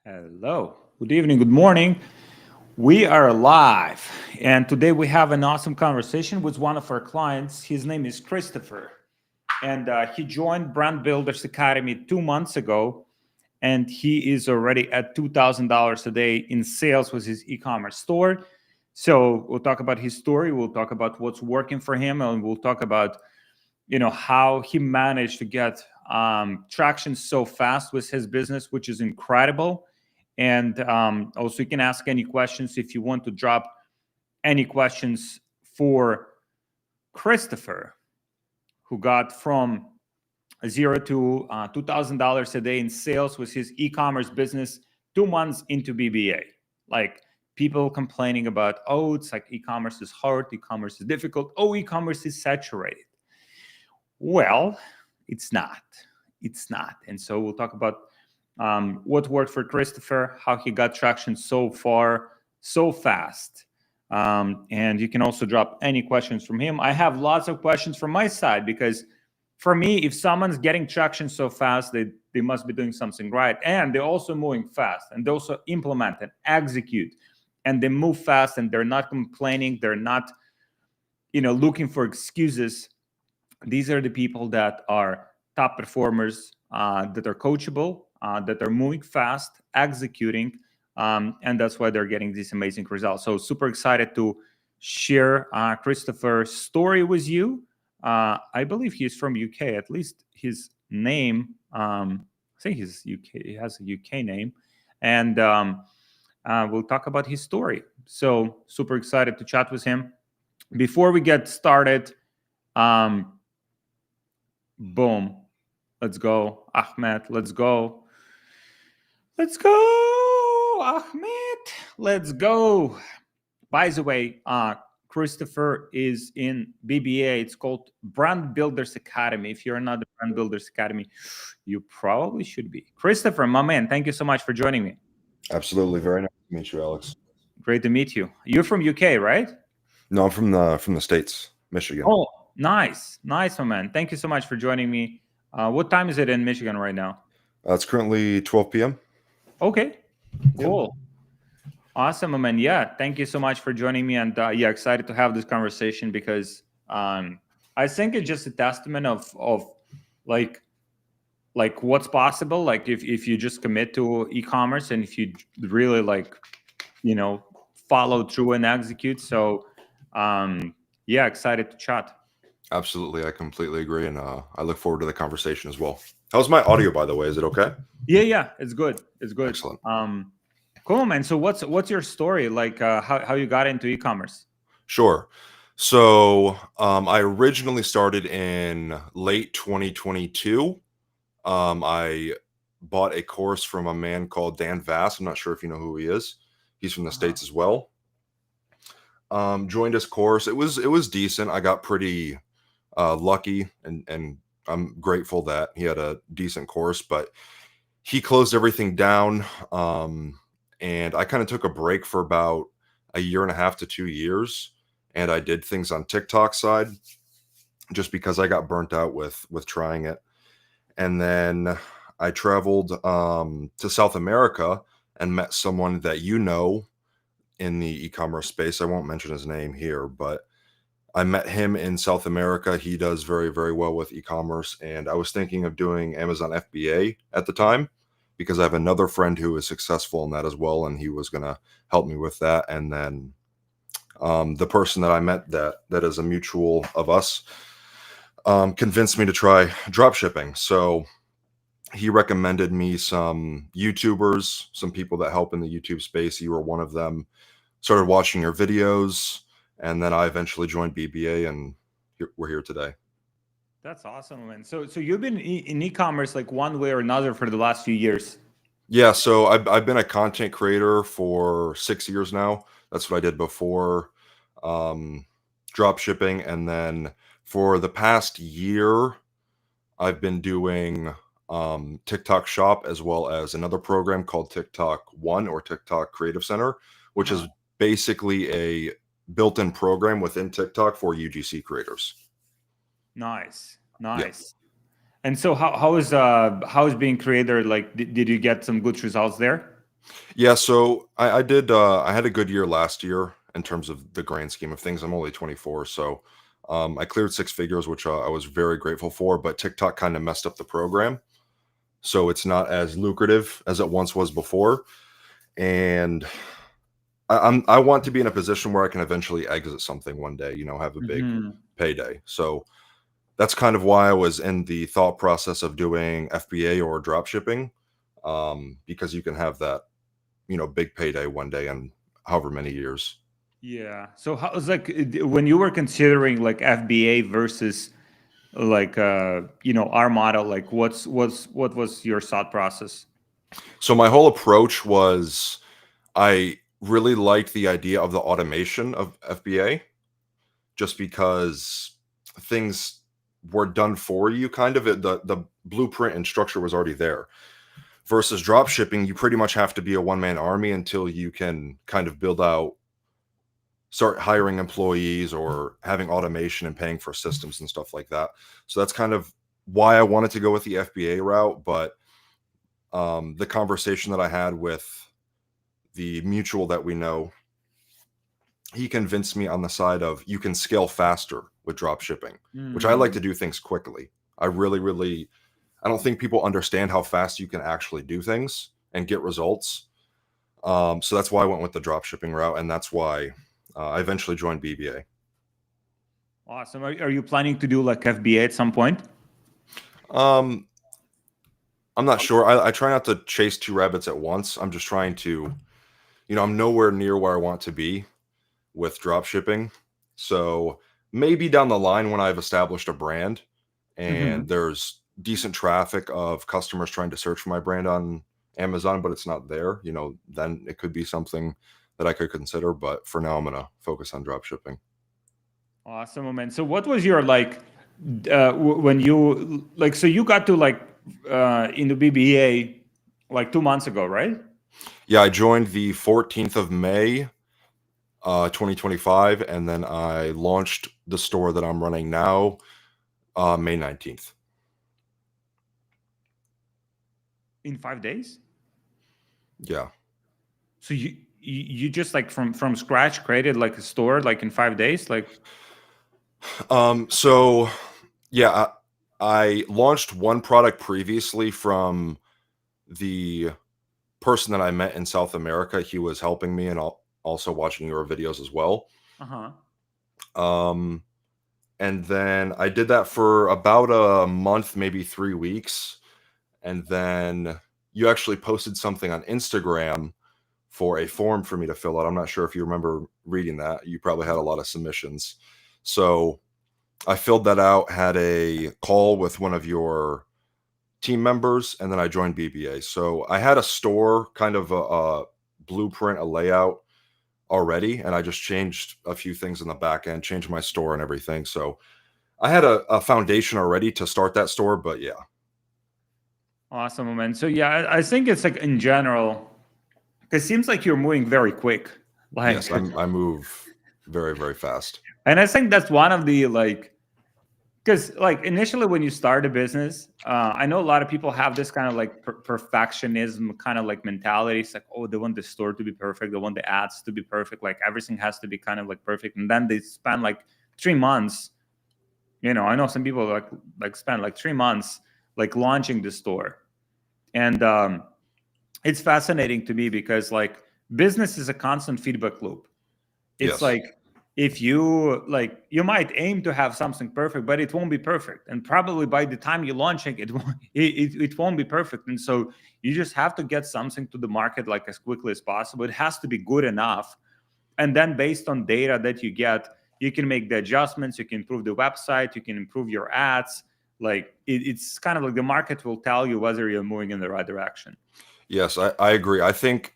Hello. Good evening. Good morning. We are live, and today we have an awesome conversation with one of our clients. His name is Christopher, and he joined Brand Builders Academy 2 months ago, and he is already at $2,000 a day in sales with his e-commerce store. So we'll talk about his story. We'll talk about what's working for him, and we'll talk about how he managed to get traction so fast with his business, which is incredible. And also, you can ask any questions if you want to drop any questions for Christopher, who got from zero to $2,000 a day in sales with his e-commerce business 2 months into BBA. Like, people complaining about, oh, it's like e-commerce is hard, e-commerce is difficult, oh, e-commerce is saturated. Well, it's not. It's not. And so we'll talk about what worked for Christopher, how he got traction so far, so fast. And you can also drop any questions from him. I have lots of questions from my side because for me, if someone's getting traction so fast, they must be doing something right. And they're also moving fast, and they also implement and execute, and they move fast, and they're not complaining. They're not, looking for excuses. These are the people that are top performers, that are coachable, that are moving fast, executing, and that's why they're getting these amazing results. So super excited to share Christopher's story with you. I believe he's from UK, at least his name. I think he's UK. He has a UK name, and we'll talk about his story. So super excited to chat with him. Before we get started, boom. Let's go. Ahmed, let's go. Let's go. Ahmed, let's go. By the way, Christopher is in BBA. It's called Brand Builders Academy. If you're not the Brand Builders Academy, you probably should be. Christopher, my man, thank you so much for joining me. Absolutely. Very nice to meet you, Alex. Great to meet you. You're from UK, right? No, I'm from the States, Michigan. Oh, nice. Nice, my man. Thank you so much for joining me. What time is it in Michigan right now? It's currently 12 p.m. Okay, cool. Awesome, my man. Yeah, thank you so much for joining me. And yeah, excited to have this conversation because I think it's just a testament of like what's possible. Like if you just commit to e-commerce and if you really follow through and execute. So yeah, excited to chat. Absolutely. I completely agree. And I look forward to the conversation as well. How's my audio, by the way? Is it okay? Yeah, it's good. It's good. Excellent. Cool, man. So what's your story? Like how you got into e-commerce? Sure. So I originally started in late 2022. I bought a course from a man called Dan Vass. I'm not sure if you know who he is. He's from the States as well. Joined his course. It was decent. I got pretty lucky, and I'm grateful that he had a decent course, but he closed everything down. And I kind of took a break for about a year and a half to 2 years, and I did things on TikTok side just because I got burnt out with trying it. And then I traveled to South America and met someone that in the e-commerce space. I won't mention his name here, but I met him in South America. He does very, very well with e-commerce, and I was thinking of doing Amazon FBA at the time because I have another friend who is successful in that as well, and he was going to help me with that. And then the person that I met that is a mutual of us convinced me to try drop shipping. So he recommended me some YouTubers, some people that help in the YouTube space. You were one of them. Started watching your videos, and then I eventually joined BBA, and we're here today. That's awesome, man. So you've been in e-commerce like one way or another for the last few years. Yeah, so I've been a content creator for 6 years now. That's what I did before drop shipping, and then for the past year, I've been doing TikTok Shop as well as another program called TikTok One or TikTok Creative Center, which is basically a built-in program within TikTok for UGC creators. Nice. Yeah. And so how is being creator? Like, did you get some good results there? Yeah, so I did. I had a good year last year in terms of the grand scheme of things. I'm only 24, so I cleared six figures, which I was very grateful for. But TikTok kind of messed up the program, so it's not as lucrative as it once was before. And I want to be in a position where I can eventually exit something one day. Have a big Hmm. payday. So that's kind of why I was in the thought process of doing FBA or drop shipping, because you can have that big payday one day in however many years. Yeah. So how was like when you were considering like FBA versus like our model, like what was your thought process? So my whole approach was I really liked the idea of the automation of FBA just because things were done for you kind of the blueprint and structure was already there. Versus drop shipping, you pretty much have to be a one-man army until you can kind of start hiring employees or having automation and paying for systems and stuff like that. So that's kind of why I wanted to go with the FBA route. But the conversation that I had with the mutual that we know, he convinced me on the side of you can scale faster with drop shipping, which I like Mm. to do things quickly. I really, really, I don't think people understand how fast you can actually do things and get results. So that's why I went with the drop shipping route, and that's why I eventually joined BBA. Awesome. Are you planning to do like FBA at some point? Um, I'm not sure. I try not to chase two rabbits at once. I'm just trying to, I'm nowhere near where I want to be with drop shipping. So maybe down the line when I've established a brand and Hmm. there's decent traffic of customers trying to search for my brand on Amazon, but it's not there, then it could be something that I could consider. But for now, I'm going to focus on drop shipping. Awesome, man. So what was your like when you like so you got to like into BBA like 2 months ago, right? Yeah, I joined the 14th of May, 2025, and then I launched the store that I'm running now, May 19th. In 5 days? Yeah. So you just like from scratch created like a store like in 5 days, like. So yeah, I launched one product previously from the person that I met in South America. He was helping me and also watching your videos as well. Uh-huh. Um, and then I did that for about a month, maybe 3 weeks. And then you actually posted something on Instagram for a form for me to fill out. I'm not sure if you remember reading that. You probably had a lot of submissions. So I filled that out, had a call with one of your team members, and then I joined BBA. So I had a store, kind of a blueprint, a layout already, and I just changed a few things in the back end, changed my store and everything. So I had a foundation already to start that store, but yeah. Awesome, man. So yeah, I think it's like in general, it seems like you're moving very quick. Yes, Like, I move very, very fast. and I think that's one of the like, because like initially when you start a business, I know a lot of people have this kind of like perfectionism kind of like mentality. It's like, oh, they want the store to be perfect, they want the ads to be perfect, like everything has to be kind of like perfect, and then they spend like 3 months. I know some people like spend like 3 months like launching the store, and it's fascinating to me because like business is a constant feedback loop. It's Yes. like if you like you might aim to have something perfect, but it won't be perfect, and probably by the time you launch it it won't be perfect. And so you just have to get something to the market like as quickly as possible. It has to be good enough, and then based on data that you get, you can make the adjustments, you can improve the website, you can improve your ads. Like it's kind of like the market will tell you whether you're moving in the right direction. Yes, I agree. I think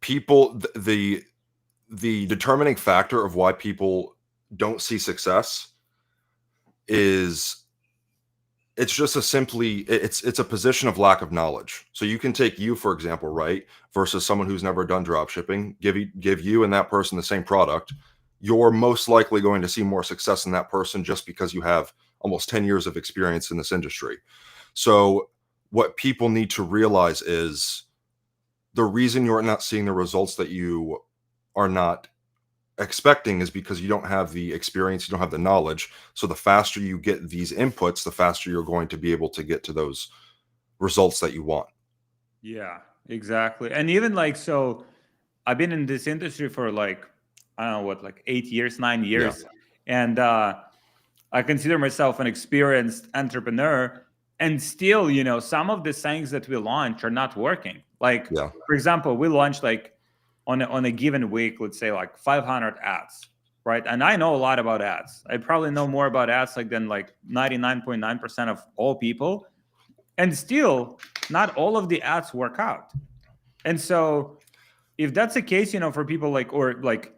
people, the determining factor of why people don't see success is it's just a simply it's a position of lack of knowledge. So you can take you, for example, right, versus someone who's never done drop shipping, give you and that person the same product. You're most likely going to see more success in that person just because you have almost 10 years of experience in this industry. So what people need to realize is the reason you're not seeing the results that you are not expecting is because you don't have the experience, you don't have the knowledge. So the faster you get these inputs, the faster you're going to be able to get to those results that you want. Yeah, exactly. And even like, so I've been in this industry for like, I don't know what, like 8 years, 9 years. Yeah. And I consider myself an experienced entrepreneur. And still, some of the things that we launch are not working. Like, Yeah. for example, we launched like on a given week, let's say like 500 ads, right? And I know a lot about ads. I probably know more about ads like than like 99.9% of all people. And still, not all of the ads work out. And so if that's the case, for people like, or like,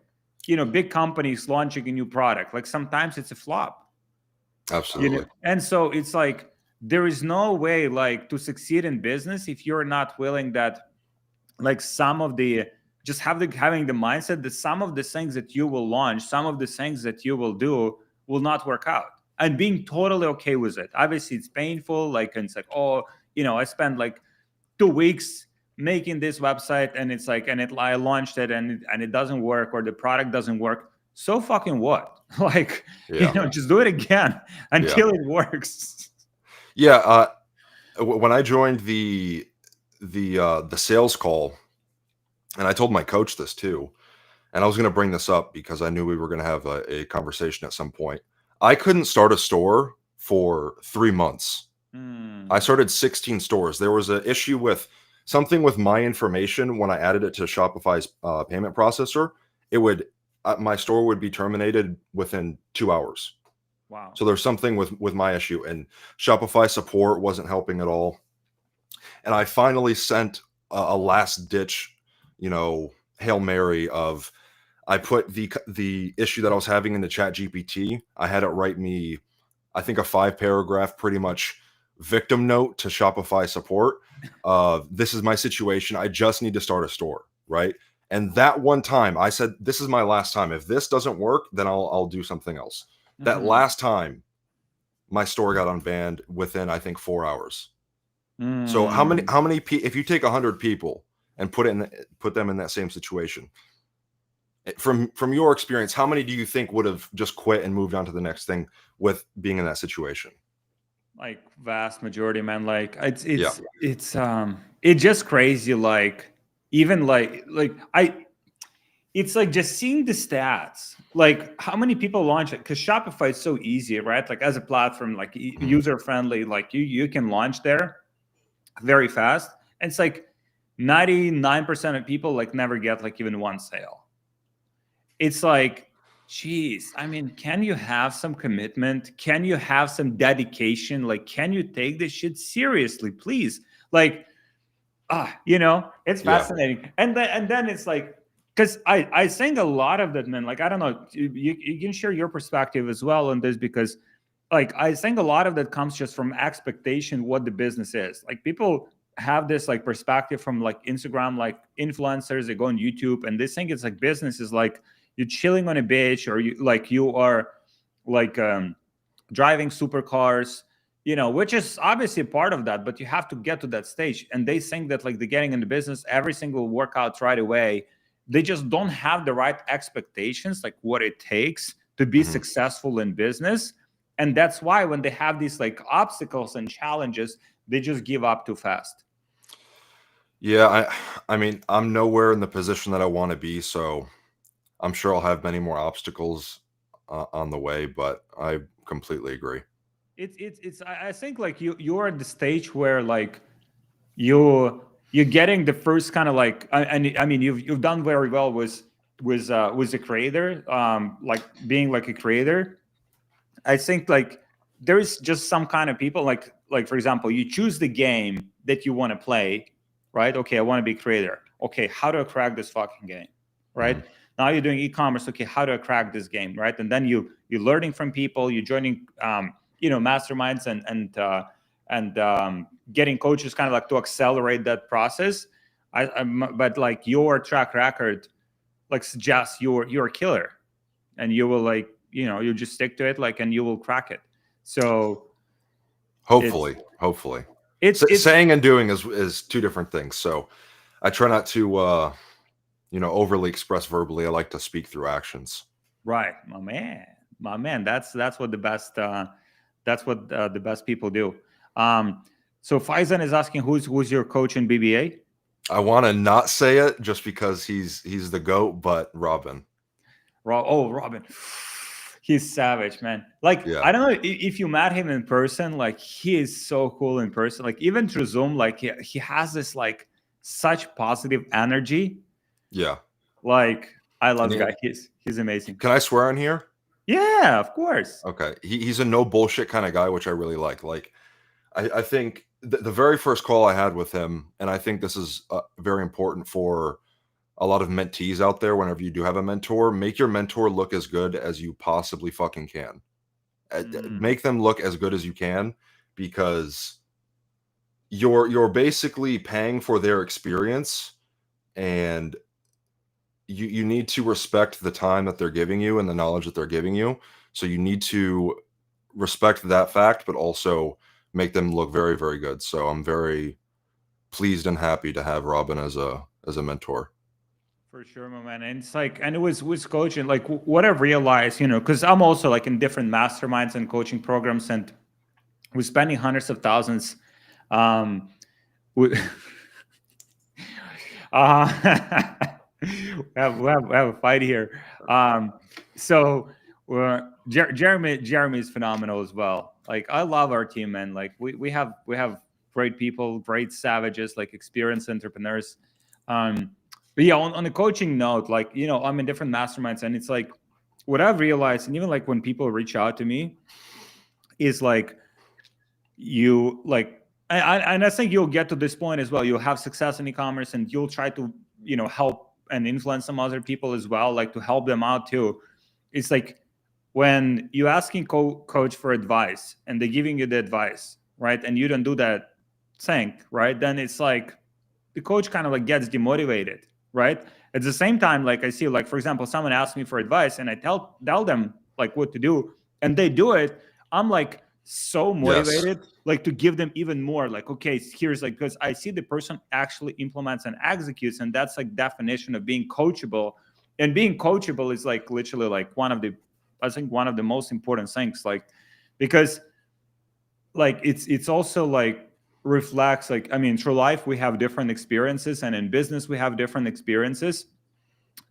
big companies launching a new product, like sometimes it's a flop, Absolutely. and so it's like, there is no way like to succeed in business if you're not willing that, like, some of the, just having the mindset that some of the things that you will launch, some of the things that you will do will not work out, and being totally okay with it. Obviously it's painful, like, and it's like, oh, I spent like 2 weeks making this website, and it's like, I launched it, and it doesn't work, or the product doesn't work. So fucking what? Like, Yeah. just do it again Yeah. until it works. Yeah. When I joined the sales call, and I told my coach this too, and I was going to bring this up because I knew we were going to have a conversation at some point. I couldn't start a store for 3 months. I started 16 stores. There was an issue with something with my information when I added it to Shopify's payment processor. It would my store would be terminated within 2 hours. Wow. So there's something with my issue, and Shopify support wasn't helping at all. And I finally sent a last ditch, Hail Mary of, I put the issue that I was having in the Chat GPT. I had it write me, I think, a 5-paragraph pretty much victim note to Shopify support. This is my situation. I just need to start a store, right? And that one time I said, this is my last time. If this doesn't work, then I'll do something else. That last time, my store got unbanned within, I think, 4 hours. So how many if you take 100 people and put them in that same situation, from your experience, how many do you think would have just quit and moved on to the next thing with being in that situation? Like, vast majority, man. Like, it's just crazy. Like, even it's like just seeing the stats, like how many people launch it, because Shopify is so easy, right? Like, as a platform, like user friendly, like you can launch there very fast. And it's like 99% of people like never get like even one sale. It's like, geez, I mean, can you have some commitment? Can you have some dedication? Like, can you take this shit seriously, please? Like, it's fascinating. And then it's like, because I think a lot of that, man, like, I don't know, you can share your perspective as well on this, because like, I think a lot of that comes just from expectation what the business is. Like, people have this like perspective from like Instagram, like influencers, they go on YouTube and they think it's like business is like you're chilling on a beach, or you are like driving supercars, which is obviously a part of that, but you have to get to that stage. And they think that like they're getting in the business, every single workout right away. They just don't have the right expectations, like what it takes to be successful in business. And that's why when they have these like obstacles and challenges, they just give up too fast. Yeah, I mean, I'm nowhere in the position that I want to be, so I'm sure I'll have many more obstacles on the way, but I completely agree. I think like you're at the stage where like you're getting the first kind of like, and I mean, you've done very well with a creator, like being like a creator. I think like there is just some kind of people like for example, you choose the game that you want to play, right? Okay, I want to be a creator. Okay, how do I crack this fucking game, right? Now you're doing e-commerce. Okay, how do I crack this game, right? And then you're learning from people. You're joining masterminds and getting coaches kind of like to accelerate that process. But like your track record like suggests you're a killer, and you will like you just stick to it, like, and you will crack it. So hopefully it's saying and doing is two different things. So I try not to overly express verbally. I like to speak through actions. Right, my man, my man. That's what the best. That's what the best people do. Um, so Faizan is asking who's your coach in BBA? I want to not say it just because he's the GOAT, but Robin. Robin. He's savage, man. Like, Yeah. I don't know if you met him in person, like he is so cool in person. Like even through Zoom, like he has this like such positive energy. Yeah. Like I love And the guy. He's amazing. can I swear on here? Yeah, of course. Okay. He's a no bullshit kind of guy, which I really like. Like, I think the very first call I had with him, and I think this is very important for a lot of mentees out there. Whenever you do have a mentor, make your mentor look as good as you possibly fucking can. Mm, Make them look as good as you can, because you're basically paying for their experience, and you need to respect the time that they're giving you and the knowledge that they're giving you. So you need to respect that fact, but also make them look very, very good. So I'm very pleased and happy to have Robin as a mentor. for sure, my man. And it's like, and it was coaching. Like what I realized, because I'm also like in different masterminds and coaching programs, and we're spending hundreds of thousands. Um, we, we have a fight here. So Jeremy is phenomenal as well. Like I love our team, man. Like we have great people, great savages, like experienced entrepreneurs. But yeah, on the coaching note, like I'm in different masterminds, and it's like what I've realized, and even like when people reach out to me, is like you like and I think you'll get to this point as well. You'll have success in e-commerce, and you'll try to help and influence some other people as well, like to help them out too. It's like when you asking coach for advice and they're giving you the advice, right, and you don't do that thing, right, then it's like the coach kind of like gets demotivated, right? At the same time, like I see, like for example, someone asks me for advice and I tell them like what to do, and they do it. I'm like so Yes. motivated, like to give them even more. Like, okay, here's like because I see the person actually implements and executes, and that's like definition of being coachable. And being coachable is like literally like I think one of the most important things, like because like it's also like reflects like I mean through life we have different experiences, and in business we have different experiences,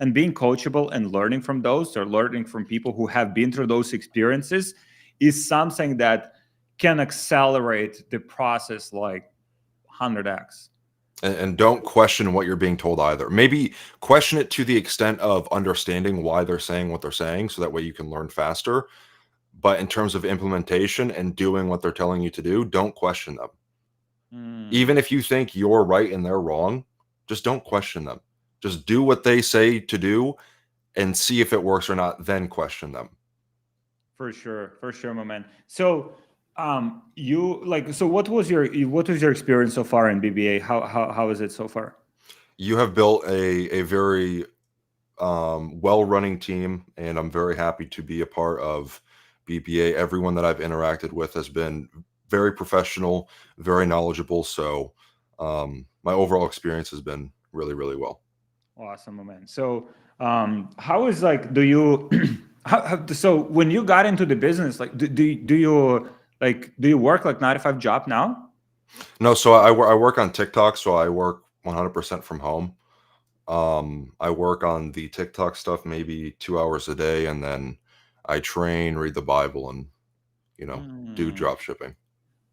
and being coachable and learning from those, or learning from people who have been through those experiences, is something that can accelerate the process like 100x. And don't question what you're being told either. Maybe question it to the extent of understanding why they're saying what they're saying, so that way you can learn faster. But in terms of implementation and doing what they're telling you to do, don't question them. Mm, Even if you think you're right and they're wrong, just don't question them. Just do what they say to do and see if it works or not, then question them. for sure, my man. So you like so what was your experience so far in BBA? How is it so far? You have built a very well running team, and I'm very happy to be a part of BBA. Everyone that I've interacted with has been very professional, very knowledgeable. So my overall experience has been really, really well. Awesome, man. So, how is like, do you, so when you got into the business, like, do you work like 9 to 5 job now? No, so I work on TikTok, so I work 100% from home. I work on the TikTok stuff maybe 2 hours a day, and then I train, read the Bible, and do Hmm, drop shipping.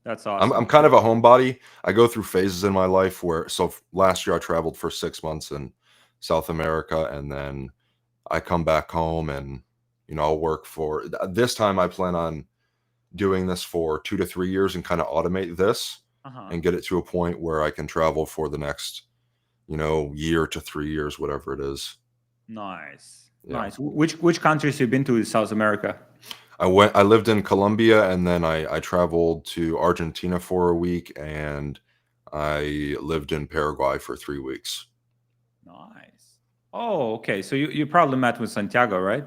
that's I'm awesome. kind of a homebody. I go through phases in my life where, so last year I traveled for 6 months in South America, and then I come back home, and I'll work for this time. I plan on doing this for 2 to 3 years and kind of automate this Uh-huh. and get it to a point where I can travel for the next year to 3 years, whatever it is. Nice, Yeah. nice. Which countries you been to in South America? I lived in Colombia, and then I traveled to Argentina for a week, and I lived in Paraguay for 3 weeks. Nice. Oh, okay. So you probably met with Santiago, right?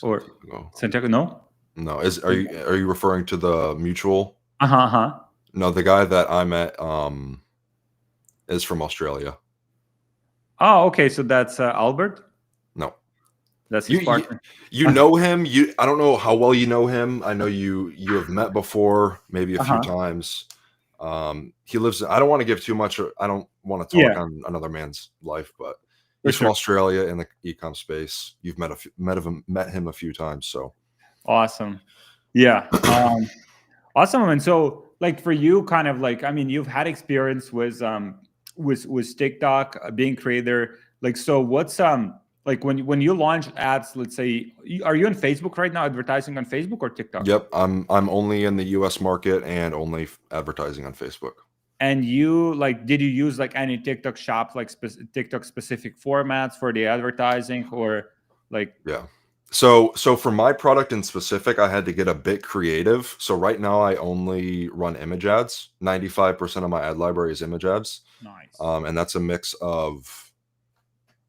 Or Santiago. Santiago? No. No, are you referring to the mutual? Uh huh. Uh-huh. No, the guy that I met is from Australia. Oh, okay. So that's Albert. No. That's his You partner. you know him. I don't know how well you know him. I know you have met before, maybe a few Uh-huh. times. He lives. I don't want to give too much. I don't want to talk Yeah, on another man's life, but for he's from sure. Australia in the ecom space. You've met him a few times, so Awesome. Yeah. Awesome. And so like for you, kind of like, I mean, you've had experience with TikTok, being creator. Like, so what's like when you launch ads, let's say, are you on Facebook right now, advertising on Facebook or TikTok? yep. I'm only in the U.S. market and only advertising on Facebook. And you like, did you use like any TikTok shop, like TikTok specific formats for the advertising or like, Yeah. So for my product in specific, I had to get a bit creative. So right now I only run image ads. 95% of my ad library is image ads. nice. And that's a mix of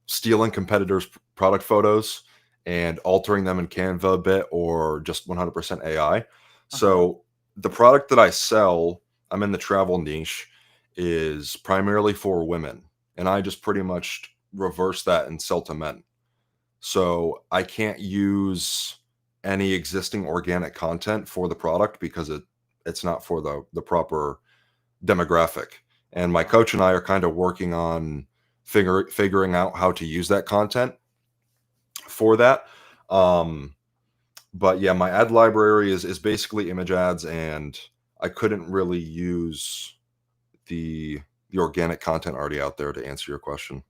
stealing competitors' product photos and altering them in Canva a bit or just 100% AI. Uh-huh. So the product that I sell, I'm in the travel niche, is primarily for women. And I just pretty much reverse that and sell to men. So I can't use any existing organic content for the product because it's not for the proper demographic. And my coach and I are kind of working on figuring out how to use that content for that. Um, but yeah, my ad library is basically image ads, and I couldn't really use the the organic content already out there to answer your question.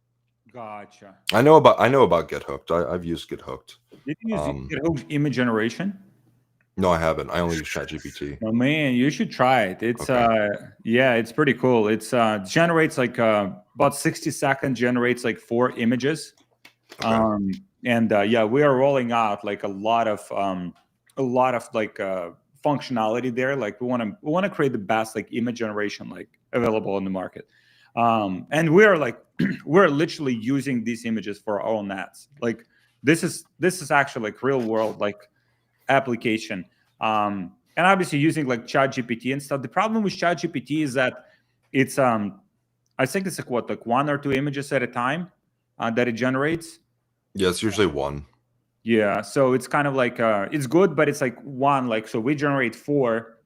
Gotcha. I know about Get Hooked. I've used Get Hooked. Did you use Um, GitHub image generation? no, I haven't. I only use ChatGPT. Oh man, you should try it. It's Okay. yeah, it's pretty cool. It's generates like about 60 seconds, generates like 4 images. Okay. And yeah, we are rolling out like a lot of like functionality there. Like we want to create the best like image generation like available on the market. And we are like we're literally using these images for our own ads. Like this is actually like real world like application. And obviously using like ChatGPT and stuff. The problem with ChatGPT is that it's I think it's like what, like 1 or 2 images at a time that it generates. Yeah, it's usually one. Yeah, so it's kind of like it's good, but it's like one, like, so we generate 4.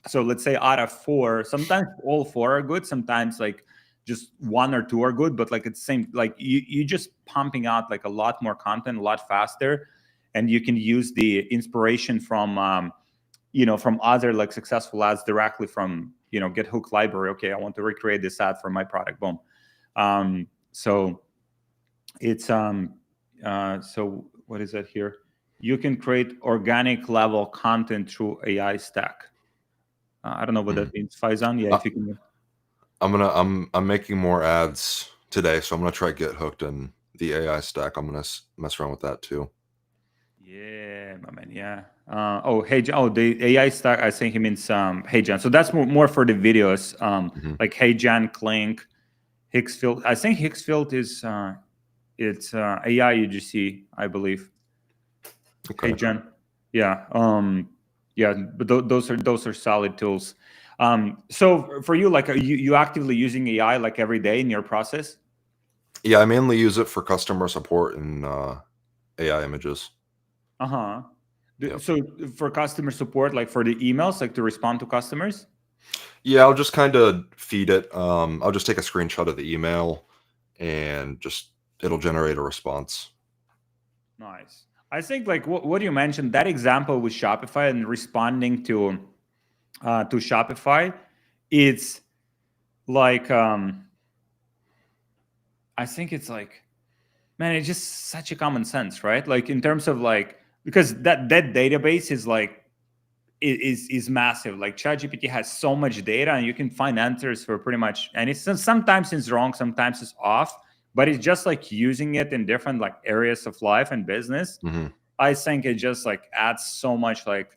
So let's say out of 4, sometimes all 4 are good, sometimes like just 1 or 2 are good, but like it's same, like you just pumping out like a lot more content a lot faster, and you can use the inspiration from other like successful ads directly from Get Hook library. Okay, I want to recreate this ad for my product. Boom. So it's so what is that here? You can create organic level content through AI stack. I don't know what Mhm. that means. Faizan, yeah, Uh, if you can. I'm making more ads today, so I'm gonna try Get Hooked and the AI stack. I'm gonna mess around with that too. Yeah, my man. Yeah. Oh, hey, oh, the AI stack. I think he means Hey Jan. So that's more for the videos. Hmm. Like Hey Jan, Clink, Hicksfield. I think Hicksfield is it's AI UGC, I believe. Hey Okay. Jan. Yeah. Yeah, but those are solid tools. So for you, like, are you actively using AI like every day in your process? Yeah, I mainly use it for customer support and AI images. Uh-huh. Yep. So for customer support, like for the emails, like to respond to customers? Yeah, I'll just kind of feed it. I'll just take a screenshot of the email and just it'll generate a response. Nice. I think like what you mentioned, that example with Shopify and responding to Shopify, it's like I think it's like, man, it's just such a common sense, right? Like in terms of like, because that database is like is massive. Like ChatGPT has so much data, and you can find answers for pretty much. And it's sometimes it's wrong, sometimes it's off, but it's just like using it in different like areas of life and business. Hmm. I think it just like adds so much like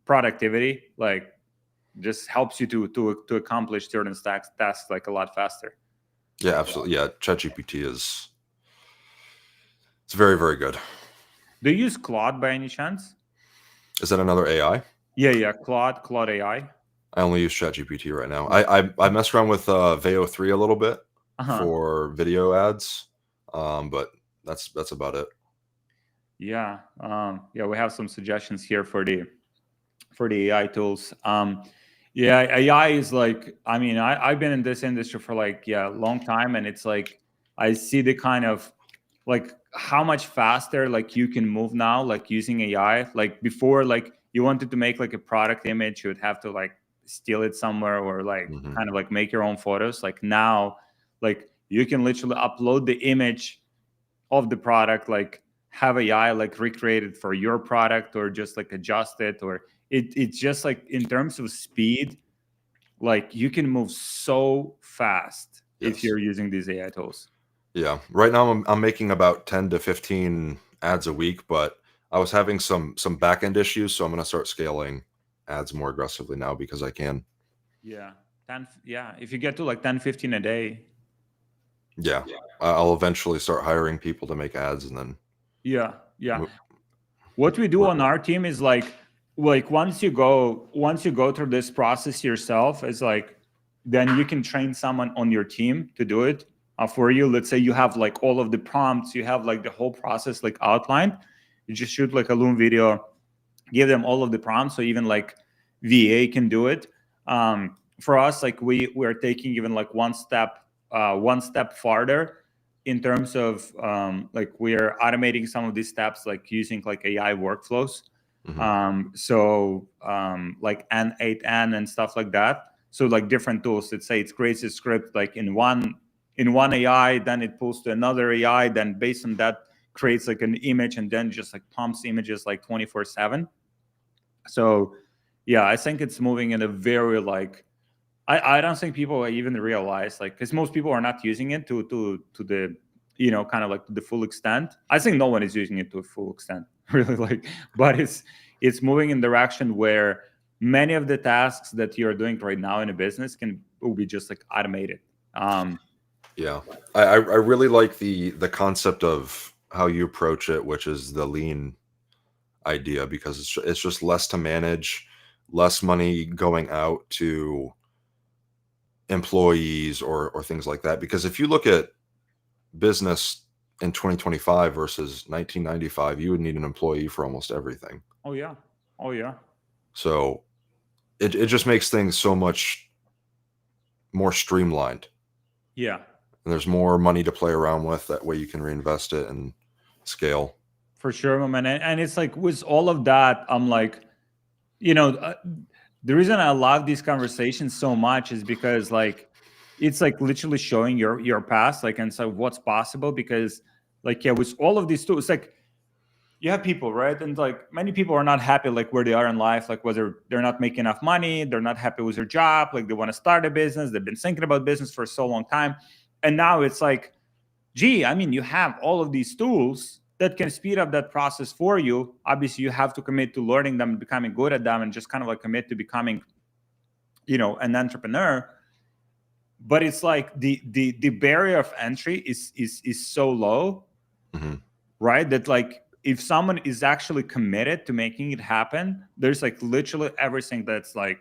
productivity, like just helps you to accomplish certain tasks like a lot faster. Yeah, absolutely. Yeah, ChatGPT is it's very, very good. Do you use Claude by any chance? Is that another AI? Yeah, Claude AI. I only use ChatGPT right now. I messed around with Veo 3 a little bit. for video ads. But that's about it. Yeah. Yeah, we have some suggestions here for the AI tools. Yeah, AI is like, I mean, I've been in this industry for like, yeah, a long time. And it's like, I see the kind of like how much faster like you can move now, like using AI. Like before, like you wanted to make like a product image, you would have to like steal it somewhere or like Hmm. kind of like make your own photos. Like now, like you can literally upload the image of the product, like have AI like recreate it for your product or just like adjust it, or it's just like in terms of speed, like you can move so fast if Yes. you're using these AI tools. Yeah. Right now I'm making about 10 to 15 ads a week, but I was having some back end issues, so I'm going to start scaling ads more aggressively now because I can. Yeah. 10, yeah. If you get to like 10, 15 a day. Yeah. I'll eventually start hiring people to make ads and then Yeah. Yeah. mo- What we do work on with. our team is like once you go through this process yourself, it's like then you can train someone on your team to do it for you. Let's say you have like all of the prompts, you have like the whole process like outlined. You just shoot like a Loom video, give them all of the prompts, so even like VA can do it. For us, like we're taking even like one step farther in terms of like we're automating some of these steps, like using like AI workflows. Hmm. Like N8N and stuff like that. So like different tools. Let's say it creates a script like in one AI, then it pulls to another AI, then based on that creates like an image, and then just like pumps images like 24/7. So yeah, I think it's moving in a very like I don't think people even realize, like, because most people are not using it to the kind of like to the full extent. I think no one is using it to a full extent really, like, but it's moving in direction where many of the tasks that you're doing right now in a business will be just like automated. Yeah. I really like the concept of how you approach it, which is the lean idea, because it's just less to manage, less money going out to employees or things like that. Because if you look at business in 2025 versus 1995, you would need an employee for almost everything. Oh yeah, oh yeah, So it just makes things so much more streamlined. yeah. And there's more money to play around with. That way you can reinvest it and scale. For sure, my man. And it's like with all of that, I'm like, you know, uh, the reason I love these conversations so much is because like it's like literally showing your past, like, and so what's possible. Because like, yeah, with all of these tools, like you have people, right? And like many people are not happy like where they are in life, like whether they're not making enough money, they're not happy with their job, like they want to start a business, they've been thinking about business for so long time. And now it's like, gee, I mean, you have all of these tools that can speed up that process for you. Obviously, you have to commit to learning them, becoming good at them, and just kind of like commit to becoming, an entrepreneur. But it's like the barrier of entry is so low, Hmm. right? That like if someone is actually committed to making it happen, there's like literally everything that's like,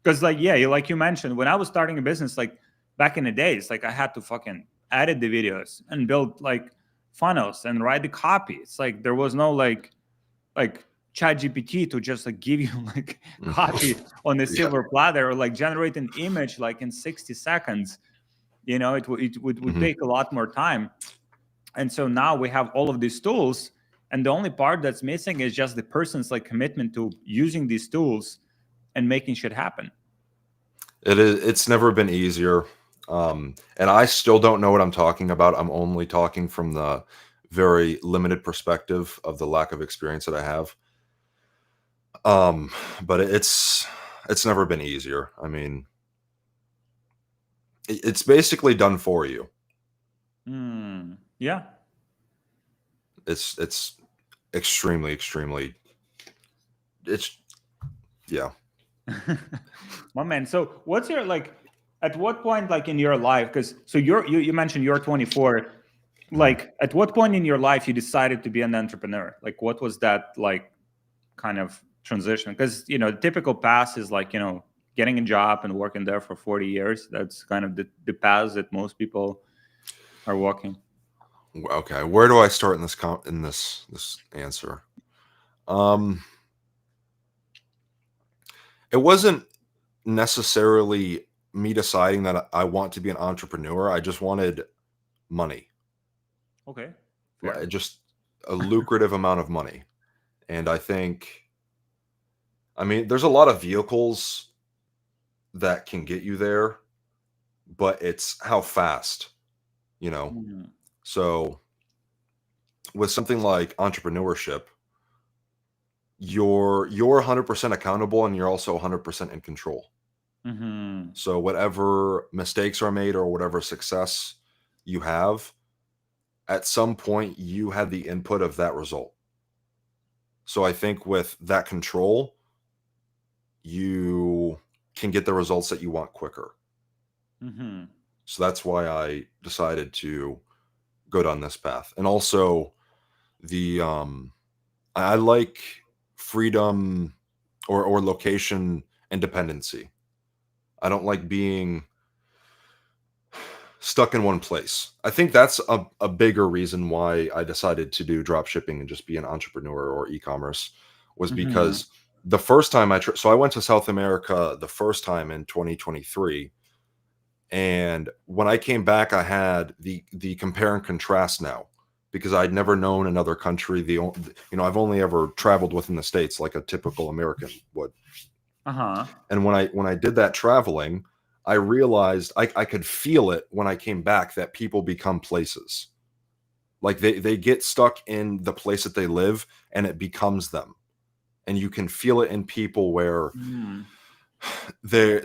because like yeah, like you mentioned, when I was starting a business, like back in the days, like I had to fucking edit the videos and build like funnels and write the copy. It's like there was no like chat gpt to just like give you like copy on a Yeah. silver platter, or like generate an image like in 60 seconds. It would Hmm. take a lot more time. And so now we have all of these tools, and the only part that's missing is just the person's like commitment to using these tools and making shit happen. It is. It's never been easier, and I still don't know what I'm talking about. I'm only talking from the very limited perspective of the lack of experience that I have. Um, but it's never been easier. I mean, it's basically done for you. Yeah. It's extremely extremely. It's yeah. My man, so what's your like at what point like in your life, because so you mentioned you're 24, Mhm. like at what point in your life you decided to be an entrepreneur? Like what was that like kind of transition? Because the typical path is like getting a job and working there for 40 years. That's kind of the path that most people are walking. Okay, where do I start in this answer? Um, it wasn't necessarily me deciding that I want to be an entrepreneur. I just wanted money, Okay, fair. just a lucrative amount of money. And I mean, there's a lot of vehicles that can get you there, but it's how fast, you know. Mhm. So with something like entrepreneurship, you're 100% accountable and you're also 100% in control. Mhm. So whatever mistakes are made or whatever success you have, at some point you have the input of that result. So I think with that control, you can get the results that you want quicker. Mhm. So that's why I decided to go down this path. And also the I like freedom or location independency. I don't like being stuck in one place. I think that's a bigger reason why I decided to do drop shipping and just be an entrepreneur or e-commerce was Mhm. because the first time so I went to South America the first time in 2023, and when I came back I had the compare and contrast now because I'd never known another country. I've only ever traveled within the states like a typical American would. Uh-huh. And when I did that traveling, I realized I could feel it when I came back that people become places. Like they get stuck in the place that they live and it becomes them. And you can feel it in people where Mm. they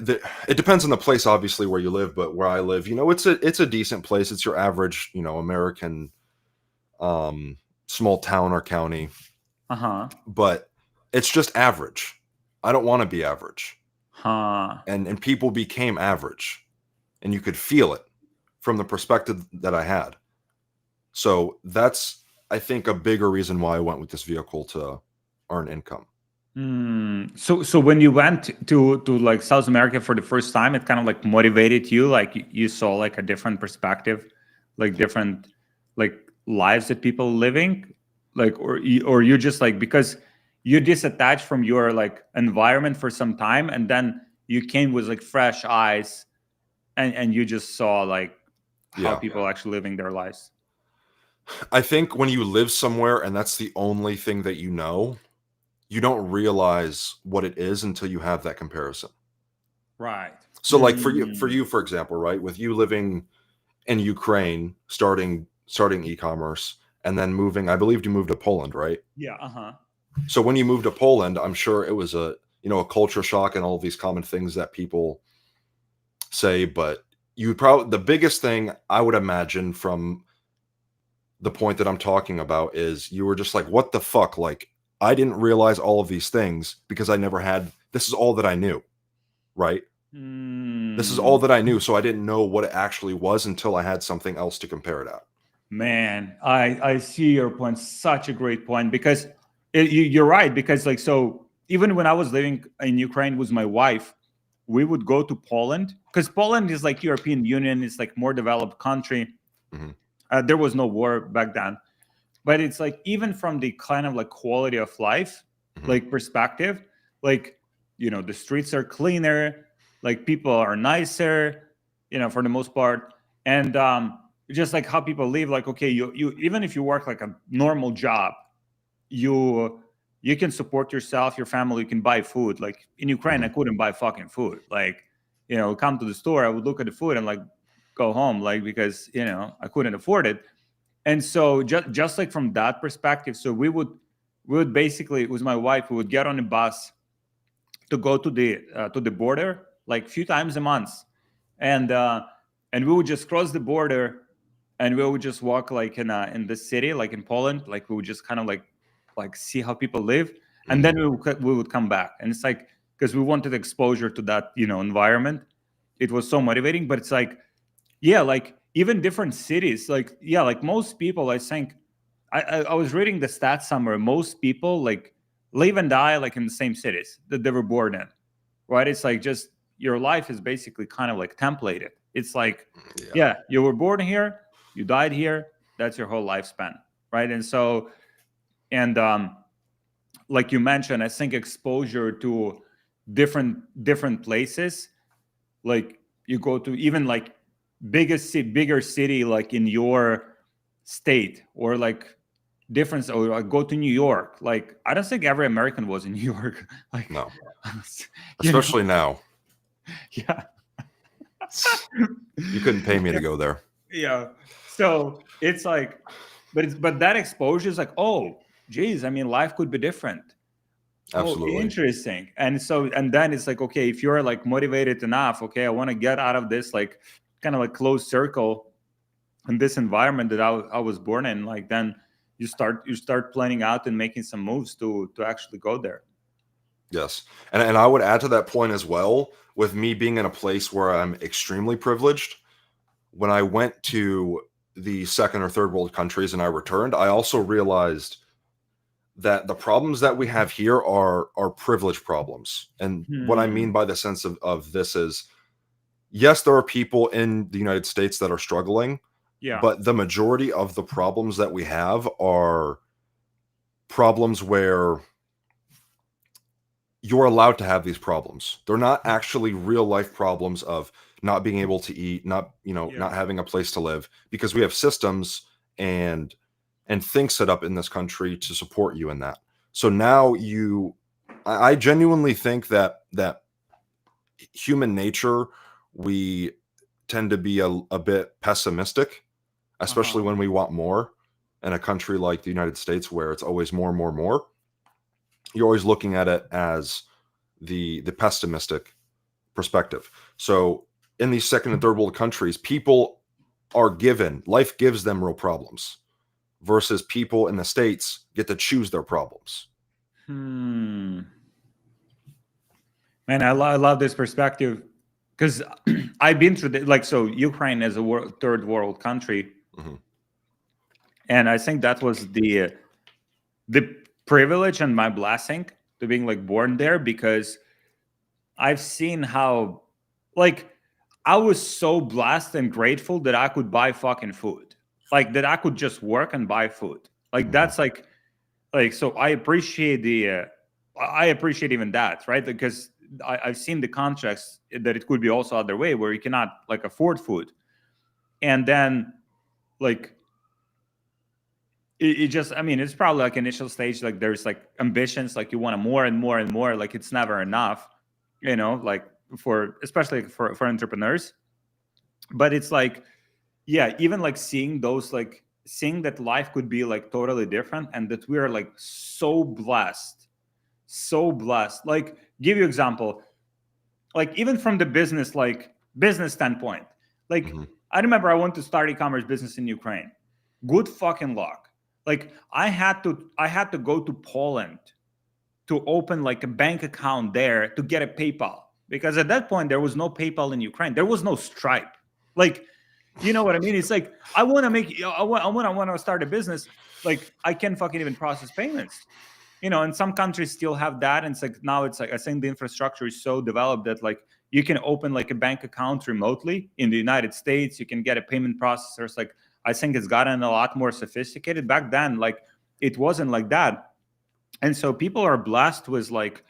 it depends on the place obviously where you live, but where I live, it's a decent place. It's your average, American um small town or county, Uh-huh. but it's just average. I don't want to be average. Huh. And people became average and you could feel it from the perspective that I had. So that's, I think, a bigger reason why I went with this vehicle to earn income. So when you went to like South America for the first time, it kind of like motivated you, like you saw like a different perspective, like different like lives that people living, like or you just like because you disattached from your like environment for some time, and then you came with like fresh eyes, and you just saw like how Yeah. people actually living their lives. I think when you live somewhere and that's the only thing that you don't realize what it is until you have that comparison. Right. So like Mm. for example, right, with you living in Ukraine, starting e-commerce and then moving, I believe you moved to Poland, right? Yeah. Uh-huh. So when you moved to Poland, I'm sure it was a culture shock and all of these common things that people say, but you probably the biggest thing I would imagine from the point that I'm talking about is you were just like, what the fuck? Like, I didn't realize all of these things because I never had, this is all that I knew, right? This is all Mm. that I knew. So I didn't know what it actually was until I had something else to compare it at. Man, I see your point. Such a great point because you're right. Because like so, even when I was living in Ukraine with my wife, we would go to Poland because Poland is like European Union. It's like more developed country. Mhm, There was no war back then, but it's like even from the kind of like quality of life, mhm, like perspective, like the streets are cleaner, like people are nicer, for the most part, and just like how people live, like okay, you even if you work like a normal job, you you can support yourself, your family, you can buy food. Like in Ukraine, I mhm. couldn't buy fucking food. Like come to the store, I would look at the food and like go home, like because I couldn't afford it. And so just like from that perspective, so we would basically with my wife, we would get on a bus to go to the border like a few times a month, and and we would just cross the border, and we would just walk like in the city, like in Poland, like we would just kind of like see how people live, and Mhm. then we would come back, and it's like because we wanted exposure to that environment. It was so motivating, but it's like yeah, like even different cities, like yeah, like most people, I think, I was reading the stats somewhere. Most people like live and die like in the same cities that they were born in, right? It's like your life is basically kind of like templated. It's like, Yeah. yeah, you were born here. You died here, that's your whole lifespan, right? And so, and like you mentioned, I think exposure to different places, like you go to even like bigger city like in your state, or like difference, or like go to New York. Like I don't think every American was in New York. Like, No, you know, especially now. yeah, You couldn't pay me to go there. yeah. So it's like, but that exposure is like, oh, geez, I mean, life could be different. Oh, Absolutely. interesting. And so, and then it's like, okay, if you're like motivated enough, okay, I want to get out of this like kind of like closed circle in this environment that I was born in. Like then you start planning out and making some moves to actually go there. Yes. And I would add to that point as well, with me being in a place where I'm extremely privileged. When I went to the second or third world countries and I returned, I also realized that the problems that we have here are privilege problems. And what I mean Hmm. by the sense of this is, yes, there are people in the United States that are struggling, Yeah. but the majority of the problems that we have are problems where you're allowed to have these problems. They're not actually real life problems of not being able to eat, not, Yeah. not having a place to live, because we have systems and things set up in this country to support you in that. So now I genuinely think that human nature, we tend to be a bit pessimistic, especially Uh-huh. when we want more in a country like the United States where it's always more, more, more. You're always looking at it as the pessimistic perspective. So in these second and third world countries, people are given, life gives them real problems, versus people in the States get to choose their problems. Hmm. Man, I love this perspective because I've been through like, so Ukraine is a third world country, Hmm. and I think that was the privilege and my blessing to being like born there, because I've seen how, like, I was so blessed and grateful that I could buy fucking food, like that I could just work and buy food. Like Hmm. that's like so I appreciate I appreciate even that, right? Because I've seen the contracts that it could be also other way where you cannot like afford food, and then like it just, I mean, it's probably like initial stage, like there's like ambitions, like you want more and more and more, like it's never enough, like for especially for entrepreneurs. But it's like, yeah, even like seeing those, like seeing that life could be like totally different, and that we are like so blessed. Like give you example, like even from the business, like business standpoint, like Hmm. I remember I wanted to start e-commerce business in Ukraine. Good fucking luck. Like I had to go to Poland to open like a bank account there to get a PayPal, because at that point there was no PayPal in Ukraine. There was no Stripe. Like, you know what I mean? It's like I want to make I want to start a business. Like I can't fucking even process payments. And some countries still have that, and it's like now it's like I think the infrastructure is so developed that like you can open like a bank account remotely in the United States. You can get a payment processor. It's like I think it's gotten a lot more sophisticated. Back then, like it wasn't like that. And so people are blessed with like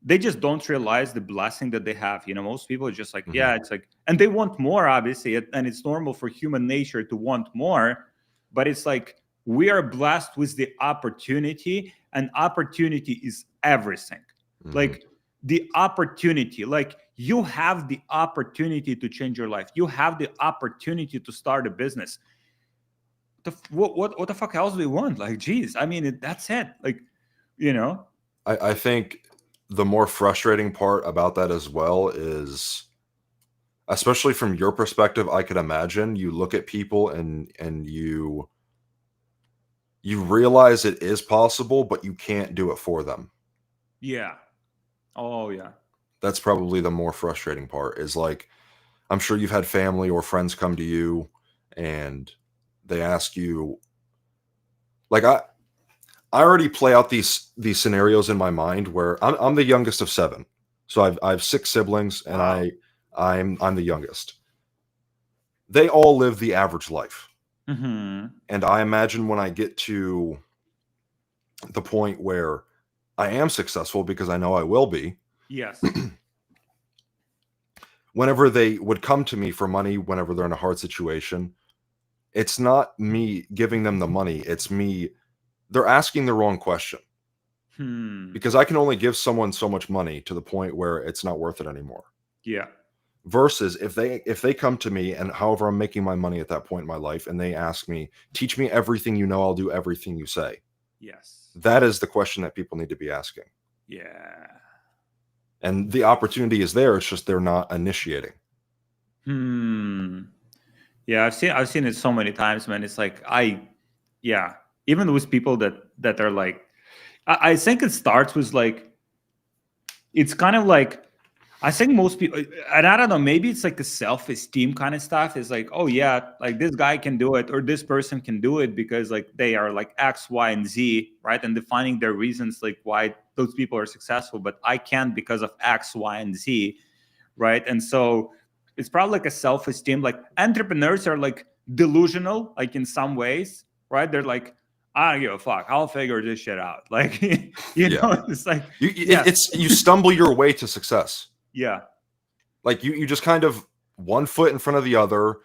they just don't realize the blessing that they have. Most people are just like, Hmm. yeah, it's like, and they want more, obviously, and it's normal for human nature to want more. But it's like we are blessed with the opportunity, and opportunity is everything. Hmm. Like the opportunity, like you have the opportunity to change your life. You have the opportunity to start a business. What the fuck else do we want? Like, geez, I mean, that's it. Like, you know, I think the more frustrating part about that as well is, especially from your perspective, I could imagine you look at people and you realize it is possible, but you can't do it for them. yeah. Oh yeah. That's probably the more frustrating part, is like, I'm sure you've had family or friends come to you and they ask you, like, I already play out these scenarios in my mind where I'm the youngest of seven. So I have six siblings and Wow. I'm the youngest. They all live the average life. Mm-hmm. And I imagine when I get to the point where I am successful, because I know I will be, Yes. whenever they would come to me for money, whenever they're in a hard situation, it's not me giving them the money. It's me, they're asking the wrong question, Hmm. because I can only give someone so much money to the point where it's not worth it anymore. Yeah. Versus if they come to me, and however I'm making my money at that point in my life, and they ask me, teach me everything you know, I'll do everything you say. Yes. That is the question that people need to be asking. Yeah. And the opportunity is there. It's just they're not initiating. Hmm. Yeah, I've seen it so many times, man. It's like yeah, even with people that are like, I think it starts with like, it's kind of like, I think most people, and I don't know, maybe it's like a self-esteem kind of stuff. Is like, oh yeah, like this guy can do it, or this person can do it because like they are like X, Y, and Z, right? And defining their reasons like why those people are successful, but I can't because of X, Y, and Z, right? And so it's probably like a self-esteem. Like entrepreneurs are like delusional, like in some ways, right? They're like, I don't give a fuck. I'll figure this shit out. Like, Yeah. it's like, yeah, It's you stumble your way to success. yeah, Like you just kind of one foot in front of the other.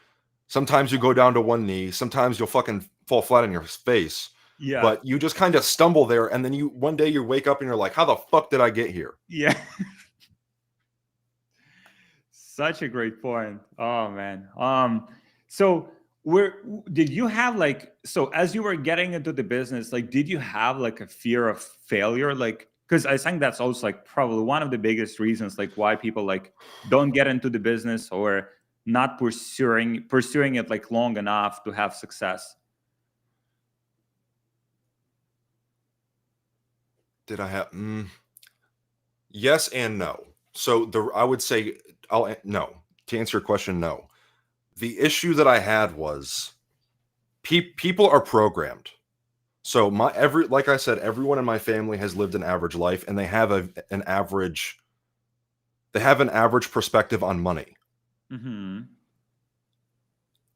Sometimes you go down to one knee. Sometimes you'll fucking fall flat on your face. yeah, But you just kind of stumble there, and then you one day you wake up and you're like, "How the fuck did I get here?" yeah. Such a great point. Oh man. So where did you have like, so as you were getting into the business, like did you have like a fear of failure? Like, because I think that's also like probably one of the biggest reasons like why people like don't get into the business or not pursuing it like long enough to have success. Did I have? Yes and no. So I would say no. To answer your question, no. The issue that I had was people are programmed. So my every like I said, everyone in my family has lived an average life, and they have an average perspective on money. Mm-hmm.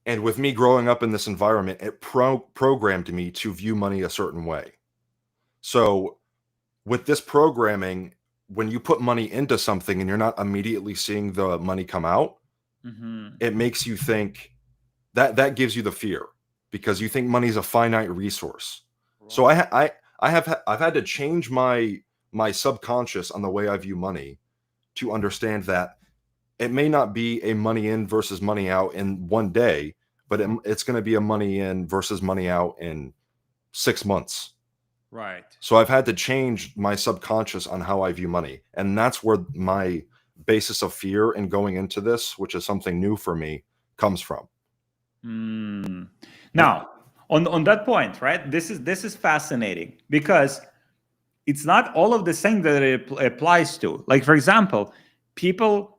And with me growing up in this environment, it programmed me to view money a certain way. So with this programming, when you put money into something and you're not immediately seeing the money come out, Mm-hmm. it makes you think that gives you the fear, because you think money is a finite resource. So Right. I've had to change my subconscious on the way I view money, to understand that it may not be a money in versus money out in one day, but it's going to be a money in versus money out in 6 months. Right. So I've had to change my subconscious on how I view money. And that's where my basis of fear in going into this, which is something new for me, comes from. Mm. And Now, on that point, right? This is fascinating because it's not all of the things that it applies to. Like, for example, people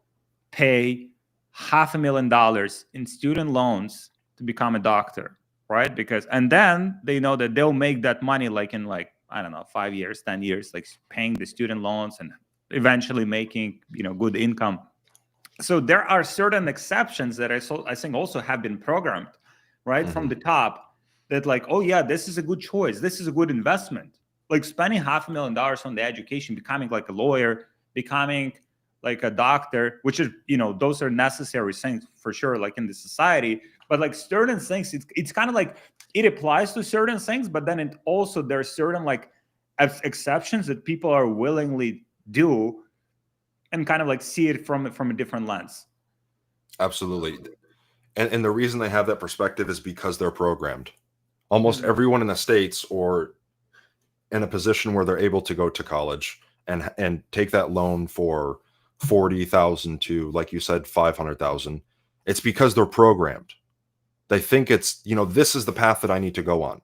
pay $500,000 in student loans to become a doctor, right? Because, and then they know that they'll make that money like in like, I don't know, 5 years, 10 years, like paying the student loans and eventually making, good income. So there are certain exceptions that I think also have been programmed right from mhm, the top, that like, oh yeah, this is a good choice, this is a good investment, like spending $500,000 on the education, becoming like a lawyer, becoming like a doctor, which is, those are necessary things for sure, like in the society. But like certain things, it's kind of like it applies to certain things, but then it also, there's certain like exceptions that people are willingly do, and kind of like see it from a different lens. absolutely. And the reason they have that perspective is because they're programmed. Almost Hmm. everyone in the States, or in a position where they're able to go to college and take that loan for 40,000 to, like you said, 500,000, it's because they're programmed. They think it's, this is the path that I need to go on,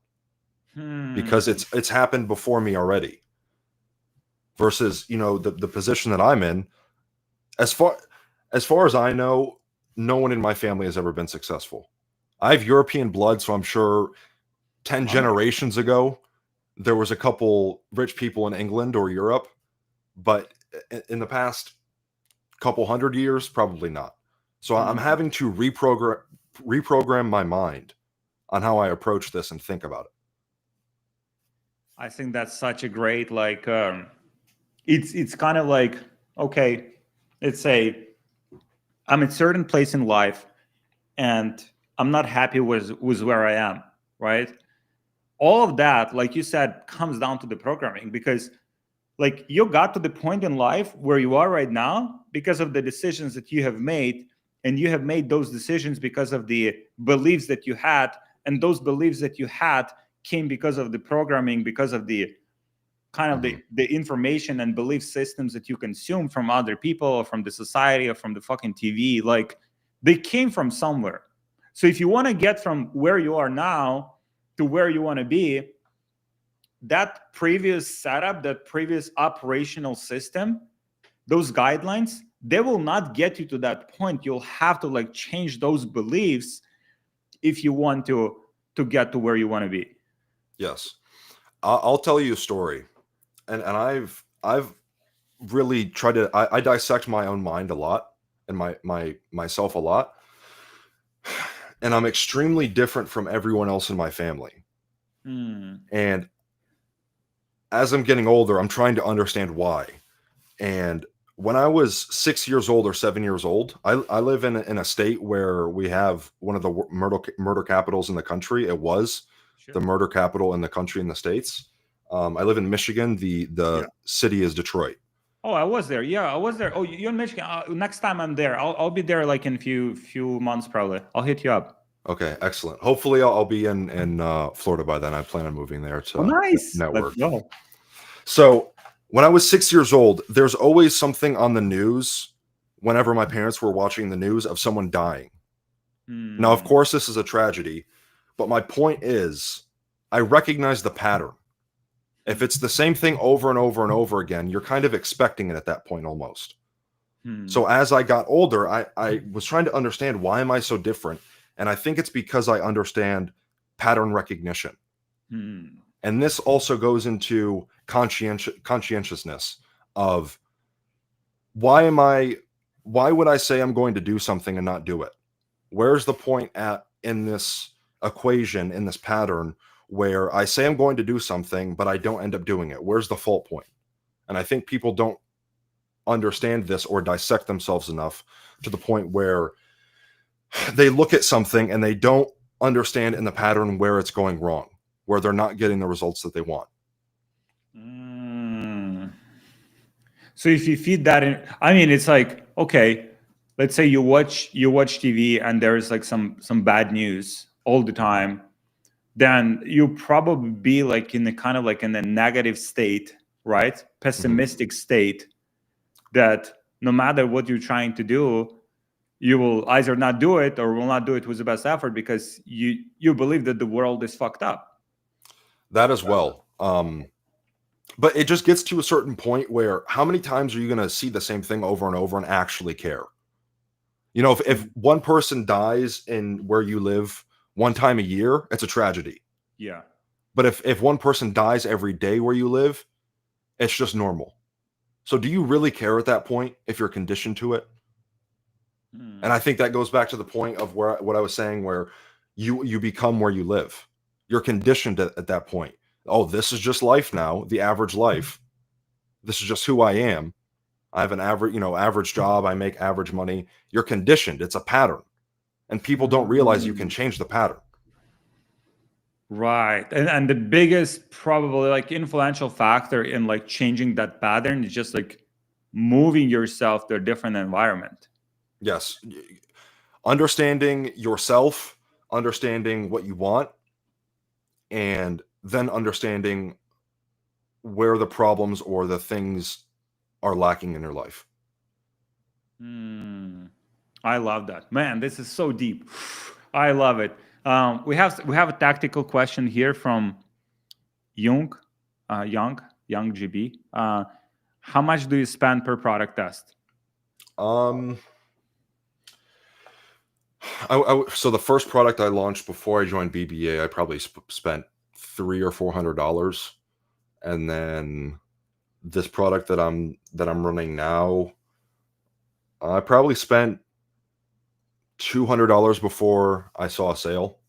because Hmm. it's happened before me already. Versus, the position that I'm in, as far as I know, no one in my family has ever been successful. I have European blood, so I'm sure 10 Oh yeah. generations ago there was a couple rich people in England or Europe, but in the past couple hundred years, probably not. So I'm Hmm. having to reprogram my mind on how I approach this and think about it. I think that's such a great, like, it's kind of like, okay, let's say I'm at a certain place in life and I'm not happy with where I am, right? All of that, like you said, comes down to the programming, because like you got to the point in life where you are right now because of the decisions that you have made, and you have made those decisions because of the beliefs that you had, and those beliefs that you had came because of the programming, because of the kind of the information and belief systems that you consume from other people or from the society or from the fucking TV. Like, they came from somewhere. So if you want to get from where you are now to where you want to be, that previous setup, that previous operational system, those guidelines, they will not get you to that point. You'll have to like change those beliefs if you want to get to where you want to be. Yes. I'll tell you a story. And I've really tried to, I dissect my own mind a lot and myself a lot. And I'm extremely different from everyone else in my family. And as I'm getting older, I'm trying to understand why. And when I was 6 years old or 7 years old, I live in a state where we have one of the murder capitals in the country. It was Sure. the murder capital in the country in the States. I live in Michigan. The Yeah. city is Detroit. Oh, I was there. Yeah, I was there. Oh, you're in Michigan. Next time I'm there, I'll be there like in few months probably. I'll hit you up. Okay, excellent. Hopefully, I'll be in Florida by then. I plan on moving there to Oh, nice. network. Let's go. So when I was 6 years old, there's always something on the news whenever my parents were watching the news of someone dying. Now, of course, this is a tragedy, but my point is I recognize the pattern. If it's the same thing over and over and over again, you're kind of expecting it at that point almost. So as I got older, I was trying to understand, why am I so different? And I think it's because I understand pattern recognition. And this also goes into conscientiousness of why would I say I'm going to do something and not do it? Where's the point in this equation, in this pattern, where I say I'm going to do something, but I don't end up doing it? Where's the fault point? And I think people don't understand this or dissect themselves enough to the point where they look at something and they don't understand in the pattern where it's going wrong, where they're not getting the results that they want. So if you feed that in, I mean, it's like, okay, let's say you watch TV and there's like some bad news all the time, then you probably be like in the kind of like in a negative state, right? Pessimistic state, that no matter what you're trying to do, you will either not do it or will not do it with the best effort because you believe that the world is fucked up. That as well. But it just gets to a certain point where how many times are you going to see the same thing over and over and actually care? You know, if one person dies in where you live one time a year, it's a tragedy. Yeah. But if one person dies every day where you live, it's just normal. So do you really care at that point if you're conditioned to it? And I think that goes back to the point of what I was saying, where you become where you live. You're conditioned at that point. Oh, this is just life now, the average life. This is just who I am. I have an average job. I make average money. You're conditioned. It's a pattern. And people don't realize you can change the pattern. Right. And the biggest probably like influential factor in like changing that pattern is just like moving yourself to a different environment. Yes. Understanding yourself, understanding what you want, and then understanding where the problems or the things are lacking in your life. I love that, man. This is so deep. I love it. We have a tactical question here from Young GB. How much do you spend per product test? So the first product I launched before I joined BBA, I probably spent $300 or $400, and then this product that I'm running now, I probably spent $200 before I saw a sale.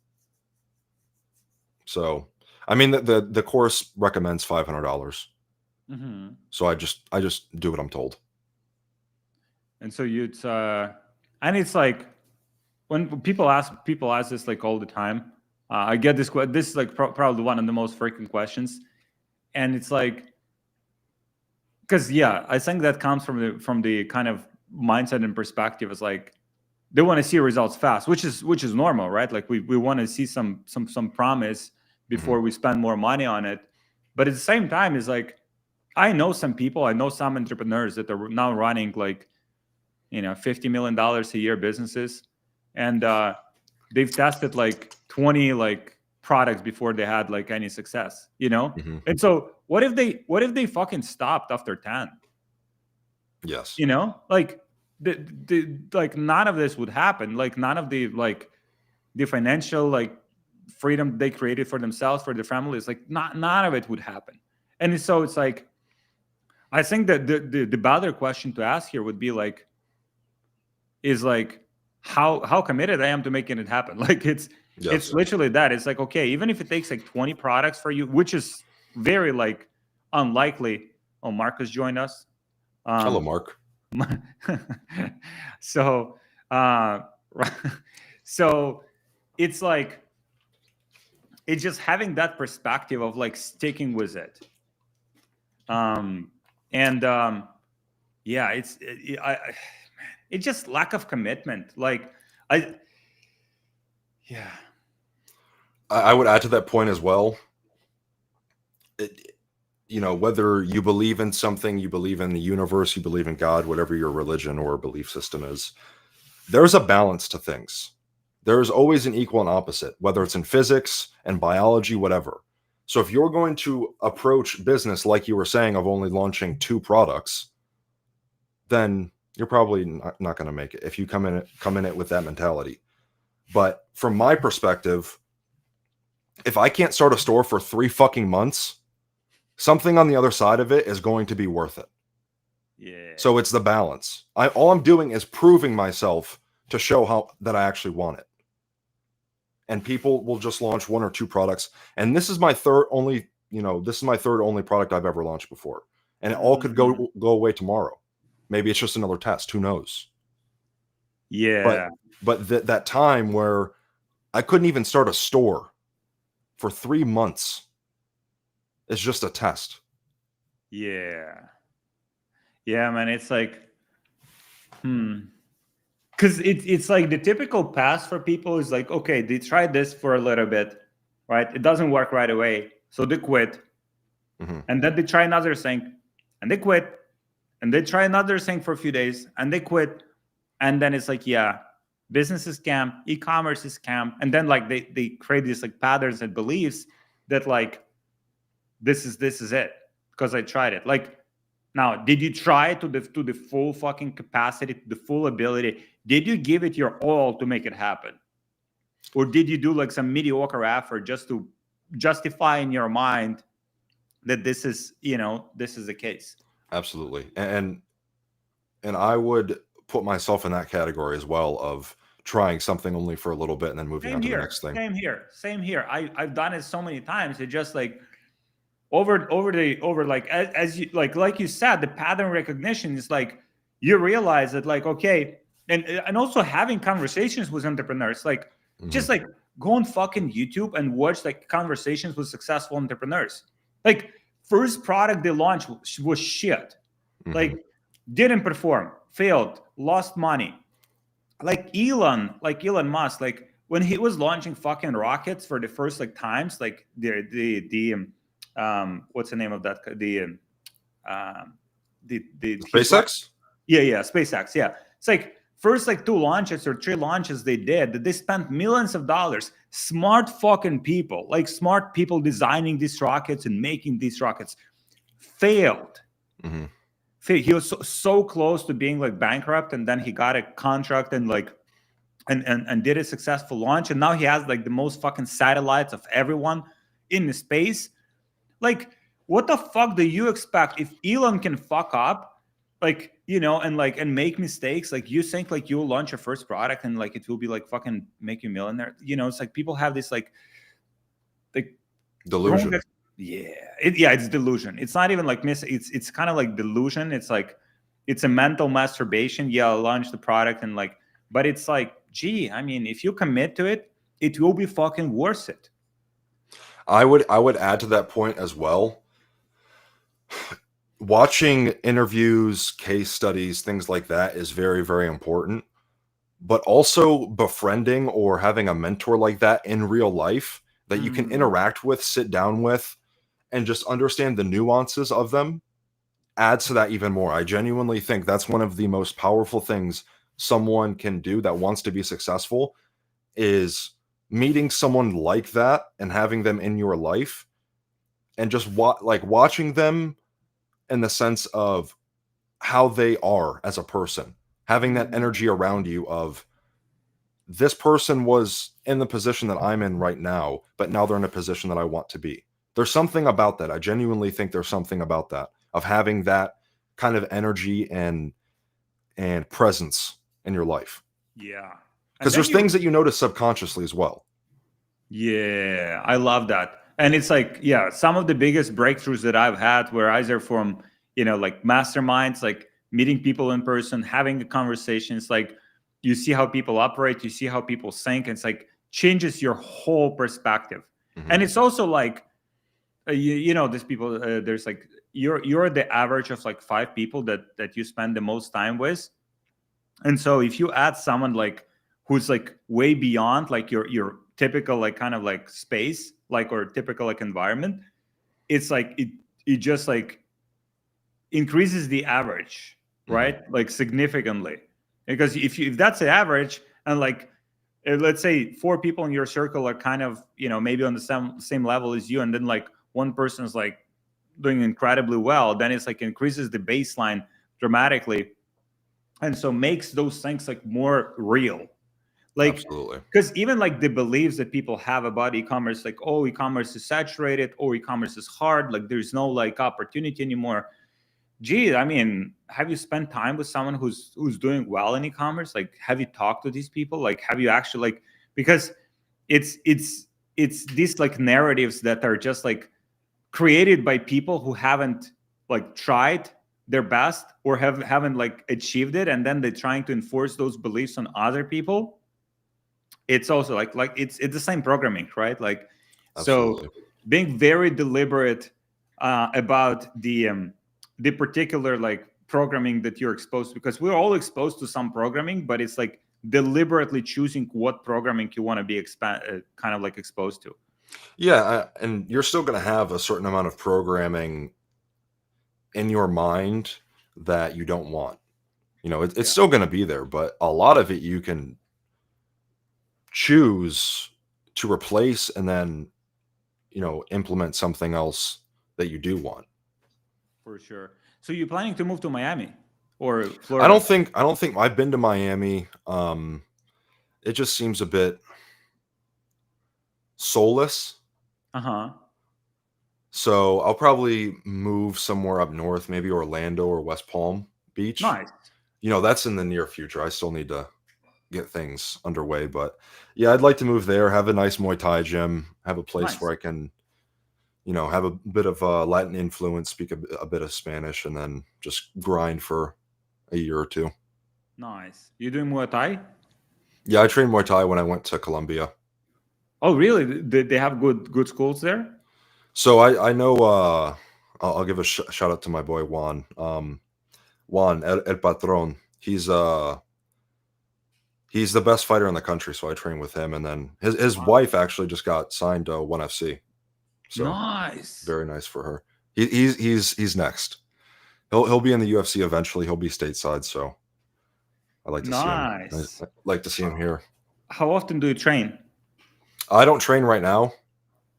So, I mean, the course recommends $500. Mm-hmm. So I just do what I'm told. And so and it's like when people ask this like all the time. I get this is like probably one of the most frequent questions, and it's like, because yeah, I think that comes from the kind of mindset and perspective is like they want to see results fast, which is normal, right? Like we want to see some promise before we spend more money on it. But at the same time, it's like I know some entrepreneurs that are now running like $50 million a year businesses, and they've tested like 20 like products before they had like any success. Mm-hmm. And so what if they fucking stopped after 10? Yes. Like like none of this would happen. Like none of the financial like freedom they created for themselves, for their families, like none of it would happen. And so it's like I think that the better question to ask here would be like is like how committed I am to making it happen. Like it's Yes. literally that. It's like, okay, even if it takes like 20 products for you, which is very like unlikely. Oh, Marcus joined us. Hello, um Mark. so uh so it's like it's just having that perspective of like sticking with it. And yeah, it's just lack of commitment. Like I yeah. I would add to that point as well. Whether you believe in something, you believe in the universe, you believe in God, whatever your religion or belief system is, there's a balance to things. There is always an equal and opposite, whether it's in physics and biology, whatever. So if you're going to approach business like you were saying of only launching 2 products, then you're probably not going to make it if you come in it with that mentality. But from my perspective, if I can't start a store for 3 fucking months, something on the other side of it is going to be worth it. Yeah. So it's the balance. All I'm doing is proving myself to show how that I actually want it. And people will just launch 1 or 2 products. And this is my third only product I've ever launched before. And it all could go away tomorrow. Maybe it's just another test. Who knows? Yeah. But that time where I couldn't even start a store for 3 months is just a test. Yeah. Yeah, man. It's like, because it's like the typical path for people is like, okay, they try this for a little bit, right? It doesn't work right away, so they quit, and then they try another thing, and they quit, and they try another thing for a few days, and they quit, and then it's like, yeah, business is scam, e-commerce is scam, and then like they create these like patterns and beliefs that like this is it because I tried it. Like, now, did you try to the full fucking capacity, to the full ability? Did you give it your all to make it happen? Or did you do like some mediocre effort just to justify in your mind that this is the case? Absolutely. And I would put myself in that category as well of trying something only for a little bit and then moving on to the next thing. Same here. I've done it so many times. It just like over like as you like you said, the pattern recognition is like you realize that like, okay, and also having conversations with entrepreneurs, like just like go on fucking YouTube and watch like conversations with successful entrepreneurs. Like first product they launched was shit, like didn't perform, failed, lost money. Like Elon Musk, like when he was launching fucking rockets for the first like times, like the what's the name of that, the SpaceX? yeah, SpaceX, yeah. It's like first like 2 launches or 3 launches they did, they spent millions of dollars. Smart fucking people, like smart people designing these rockets and making these rockets, failed. He was so close to being like bankrupt, and then he got a contract and like and did a successful launch, and now he has like the most fucking satellites of everyone in the space. Like, what the fuck do you expect if Elon can fuck up, like, and make mistakes? Like, you think like you'll launch your first product and like it will be like fucking make you millionaire? It's like people have this like like wrong. Delusion. Yeah, it's delusion. It's not even like it's kind of like delusion. It's like it's a mental masturbation. Yeah, I'll launch the product and like, but it's like, gee, I mean, if you commit to it, it will be fucking worth it. I would add to that point as well. Watching interviews, case studies, things like that is very, very important. But also befriending or having a mentor like that in real life that you can Mm, interact with, sit down with, and just understand the nuances of them adds to that even more. I genuinely think that's one of the most powerful things someone can do that wants to be successful is meeting someone like that and having them in your life and just watching them in the sense of how they are as a person, having that mm, energy around you of this person was in the position that I'm in right now, but now they're in a position that I want to be. There's something about that. I genuinely think there's something about that of having that kind of energy and presence in your life. yeah, and Because then there's things that you notice subconsciously as well. yeah, I love that. And it's like, yeah, some of the biggest breakthroughs that I've had were either from, like masterminds, like meeting people in person, having the conversations, like you see how people operate, you see how people think. It's like changes your whole perspective. Mhm. And it's also like, there's people, there's like, you're the average of like 5 people that you spend the most time with. And so if you add someone like who's like way beyond like your typical like kind of like space, like or typical like environment, it's like it just like increases the average, Mhm. right? Like significantly. Because if that's the average and like let's say 4 people in your circle are kind of, maybe on the same level as you, and then like one person's like doing incredibly well, then it's like increases the baseline dramatically, and so makes those things like more real, like Absolutely. because even like the beliefs that people have about e-commerce, like, oh, e-commerce is saturated, or e-commerce is hard, like there's no like opportunity anymore. Gee, I mean, have you spent time with someone who's doing well in e-commerce? Like, have you talked to these people? Like, have you actually like, because it's these like narratives that are just like created by people who haven't like tried their best or haven't like achieved it, and then they're trying to enforce those beliefs on other people. It's also like it's the same programming, right? Like, so Absolutely. being very deliberate about the particular like programming that you're exposed to, because we're all exposed to some programming, but it's like deliberately choosing what programming you want to be kind of like exposed to. Yeah, and you're still going to have a certain amount of programming in your mind that you don't want. It's Yeah, still going to be there, but a lot of it you can choose to replace and then, implement something else that you do want. for sure. So you're planning to move to Miami or I Florida? don't think I don't think I've been to Miami. It just seems a bit soulless. Uh-huh. So I'll probably move somewhere up north, maybe Orlando or West Palm Beach. Nice. That's in the near future. I still need to get things underway, but yeah, I'd like to move there, have a nice Muay Thai gym, have a place Nice. where I can, have a bit of Latin influence, speak a bit of Spanish, and then just grind for a year or two. Nice. You doing Muay Thai? Yeah, I trained Muay Thai when I went to Colombia. Oh, really? They have good schools there? So I know I'll give a shout out to my boy Juan. Juan El Patron. He's the best fighter in the country, so I train with him. And then his Wow. wife actually just got signed to ONE FC, so Nice. very nice for her. He's next. He'll be in the UFC eventually. He'll be stateside, so I like to see him. Nice. I like to see him here. How often do you train? I don't train right now,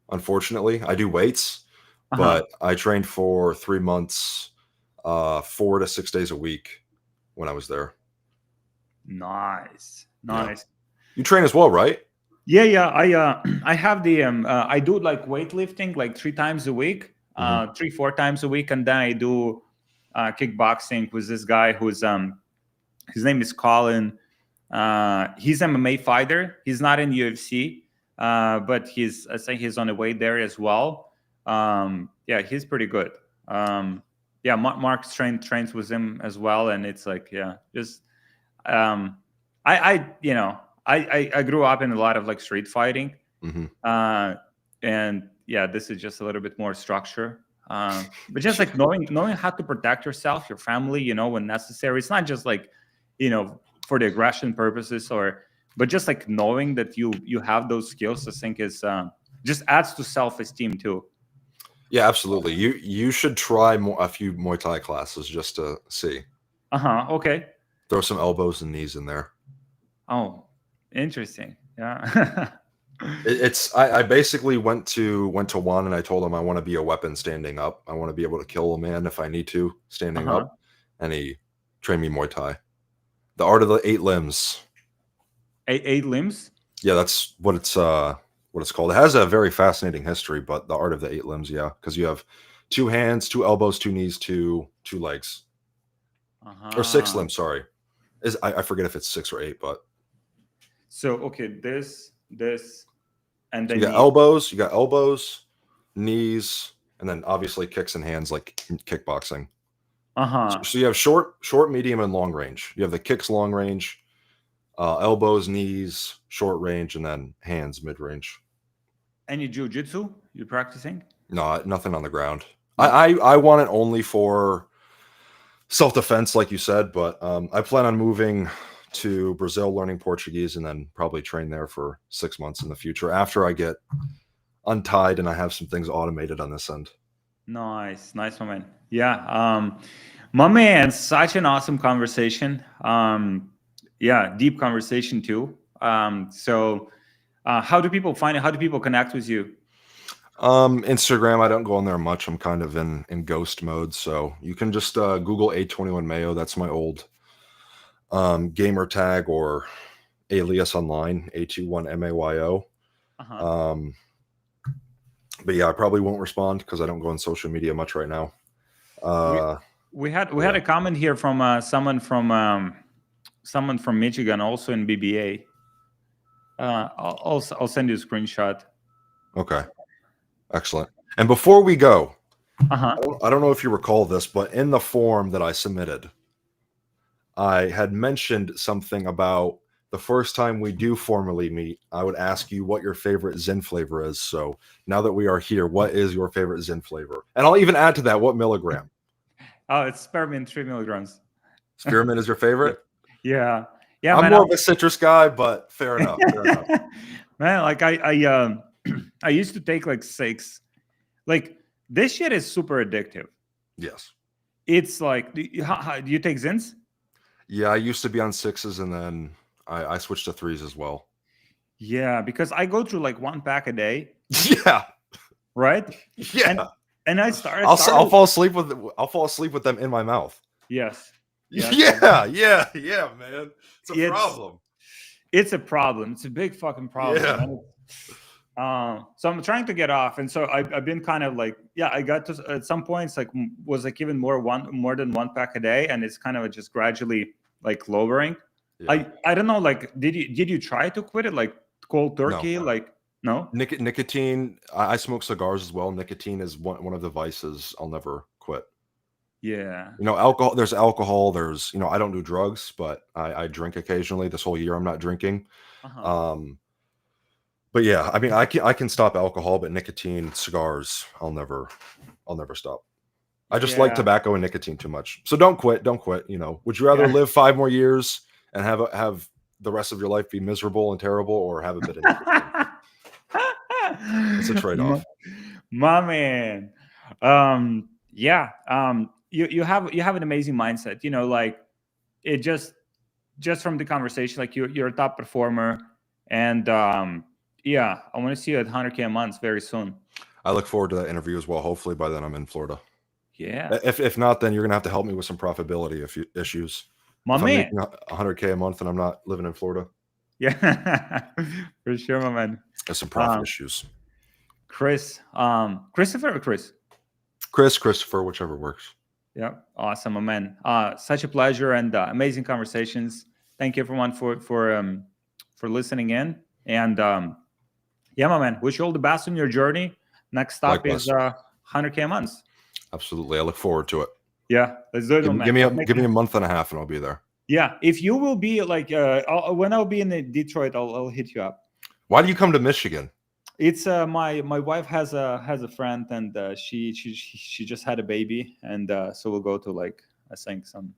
unfortunately. I do weights, Uh-huh. but I trained for 3 months, 4 to 6 days a week when I was there. Nice. Yeah, Nice. you train as well, right? Yeah. I have the I do like weightlifting like 3 times a week, Hmm. 3 4 times a week, and then I do kickboxing with this guy who's his name is Colin. He's MMA fighter. He's not in UFC. but I think he's on the way there as well. Yeah, he's pretty good. Yeah, Mark trains with him as well, and it's like, yeah, just um, I grew up in a lot of like street fighting, Hmm. and yeah, this is just a little bit more structure. But just like knowing how to protect yourself, your family, when necessary. It's not just like, for the aggression purposes, but just like knowing that you have those skills, I think is just adds to self-esteem too. Yeah, absolutely. You should try a few Muay Thai classes just to see. Okay. Throw some elbows and knees in there. Oh, interesting. Yeah. I basically went to one and I told him I want to be a weapon standing up. I want to be able to kill a man if I need to standing Uh-huh. up, and he trained me Muay Thai, the art of the 8 limbs. Eight limbs. Yeah, that's what it's called. It has a very fascinating history, but the art of the 8 limbs, yeah, because you have 2 hands, 2 elbows, 2 knees, two legs, or 6 limbs. Sorry, I forget if it's 6 or 8, but So okay, this, and so then you got elbows, knees, and then obviously kicks and hands like kickboxing. Uh-huh. So you have short, medium, and long range. You have the kicks long range, elbows, knees, short range, and then hands mid range. Any jujitsu you practicing? No, nothing on the ground. No. I want it only for self defense, like you said, but I plan on moving to Brazil, learning Portuguese, and then probably train there for 6 months in the future after I get untied and I have some things automated on this end. Nice, my man. Yeah, my man, such an awesome conversation. Yeah, deep conversation too. So, how do people find it? How do people connect with you? Instagram, I don't go on there much. I'm kind of in ghost mode, so you can just Google A21 Mayo. That's my old gamer tag or alias online, A21MAYO. Uh-huh. Um, but yeah, I probably won't respond because I don't go on social media much right now. We Uh, we had a comment here from someone from Michigan, also in BBA. I'll send you a screenshot. okay, excellent. And before we go, Uh-huh. I don't know if you recall this, but in the form that I submitted, I had mentioned something about the first time we do formally meet, I would ask you what your favorite Zen flavor is. So now that we are here, what is your favorite Zen flavor? And I'll even add to that, what milligram? Oh, it's spearmint, 3 milligrams. Spearmint is your favorite? Yeah, yeah, I'm man. more of a citrus guy, but fair enough. Fair enough. Man, like I used to take like 6. Like this shit is super addictive. Yes. It's like, do you take Zins? Yeah, I used to be on 6s and then I switched to 3s as well. Yeah, because I go through like 1 pack a day, Yeah. right? Yeah. And I started. I'll fall asleep with them in my mouth. Yes. Yeah, man. It's a problem. It's a problem. It's a big fucking problem. Yeah. Man. So I'm trying to get off, and so I've been kind of like, yeah, I got to at some points like was like even more than 1 pack a day, and it's kind of just gradually like lowering. Yeah. I don't know, like did you try to quit it like cold turkey? No. Like no? Nicotine. I smoke cigars as well. Nicotine is one of the vices I'll never quit. Yeah. Alcohol. There's alcohol. There's I don't do drugs, but I drink occasionally. This whole year I'm not drinking. Uh-huh. But yeah, I mean, I can stop alcohol, but nicotine, cigars, I'll never stop. I just like Yeah. tobacco and nicotine too much. So don't quit. Would you rather live 5 more years and have the rest of your life be miserable and terrible, or have a bit of nicotine? It's a trade-off. My man. Yeah. You have an amazing mindset. Like it just from the conversation, like you're a top performer, and yeah, I want to see you at 100K a month very soon. I look forward to that interview as well. Hopefully by then I'm in Florida. Yeah. If not, then you're gonna have to help me with some profitability issues. My If I'm man. making 100K a month and I'm not living in Florida, Yeah. For sure, my man. there's some profit issues. Chris, Christopher or Chris? Christopher, whichever works. Yeah, awesome, my man. Such a pleasure and amazing conversations. Thank you, everyone, for listening in. And Yeah, my man. Wish you all the best on your journey. Next stop is Likewise. 100K months. Absolutely. I look forward to it. Yeah, let's do it, my man. Give me a month and a half and I'll be there. Yeah, if you will be like when I'll be in Detroit, I'll hit you up. Why do you come to Michigan? It's my wife has a friend, and she just had a baby, and so we'll go to like I think some.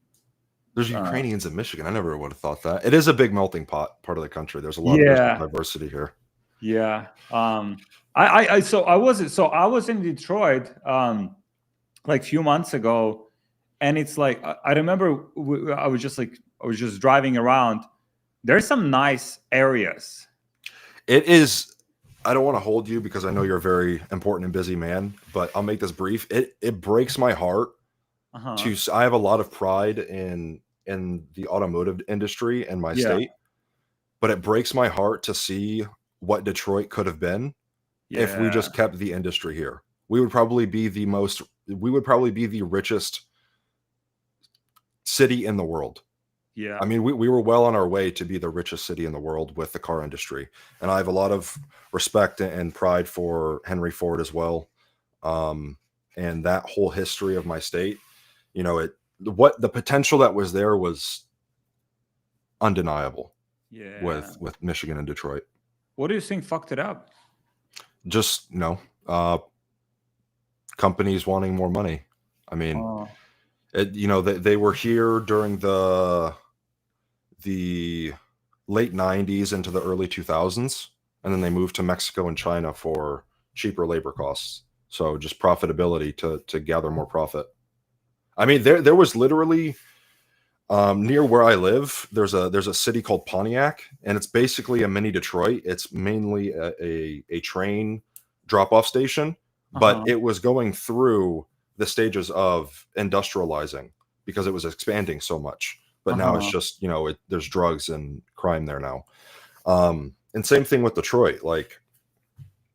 There's Ukrainians in Michigan. I never would have thought that. It is a big melting pot part of the country. There's a lot of diversity here. Yeah. I was in Detroit like a few months ago, and it's like I remember I was just driving around. There's some nice areas. It is. I don't want to hold you because I know you're a very important and busy man, but I'll make this brief. It breaks my heart I have a lot of pride in the automotive industry in my state, but it breaks my heart to see what Detroit could have been if we just kept the industry here. We would probably be the richest city in the world. Yeah. I mean, we were well on our way to be the richest city in the world with the car industry. And I have a lot of respect and pride for Henry Ford as well. And that whole history of my state, you know, what the potential that was there was undeniable. Yeah. With Michigan and Detroit. What do you think fucked it up? Just, companies wanting more money. I mean, they were here during the late 90s into the early 2000s, and then they moved to Mexico and China for cheaper labor costs. So just profitability to gather more profit. I mean, there was literally near where I live, there's a city called Pontiac, and it's basically a mini Detroit. It's mainly a train drop-off station, but it was going through the stages of industrializing because it was expanding so much. But now it's just, there's drugs and crime there now. And same thing with Detroit. Like,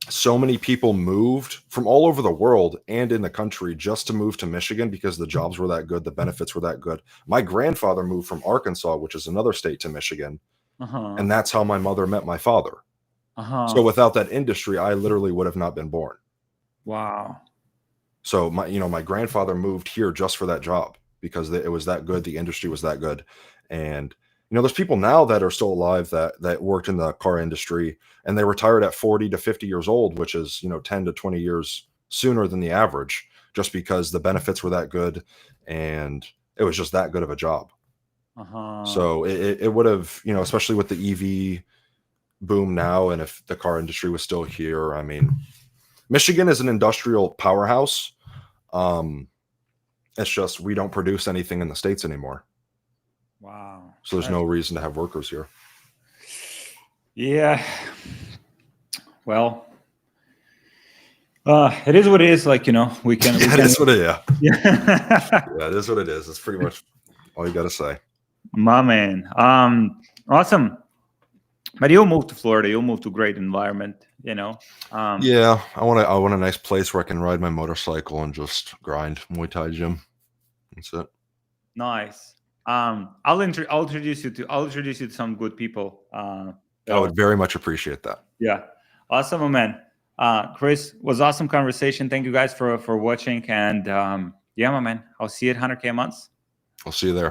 so many people moved from all over the world and in the country just to move to Michigan because the jobs were that good, the benefits were that good. My grandfather moved from Arkansas, which is another state, to Michigan. And that's how my mother met my father. So without that industry, I literally would have not been born. Wow. So my grandfather moved here just for that job because it was that good. The industry was that good. And there's people now that are still alive that worked in the car industry, and they retired at 40 to 50 years old, which is, 10 to 20 years sooner than the average, just because the benefits were that good and it was just that good of a job. So it would have, especially with the EV boom now, and if the car industry was still here, I mean, Michigan is an industrial powerhouse. It's just we don't produce anything in the States anymore. Wow. So there's no reason to have workers here. Yeah. Well, it is what it is. Like, we can. It is what it is. Yeah. Yeah, it is what it is. It's pretty much all you got to say. My man. Awesome. But you'll move to Florida. You'll move to a great environment, Yeah, I want a nice place where I can ride my motorcycle and just grind Muay Thai gym. That's it. Nice. I'll introduce you to some good people. I would very much appreciate that. Yeah. Awesome, man. Chris, was awesome conversation. Thank you guys for watching. And yeah, my man, I'll see you at 100K months. I'll see you there.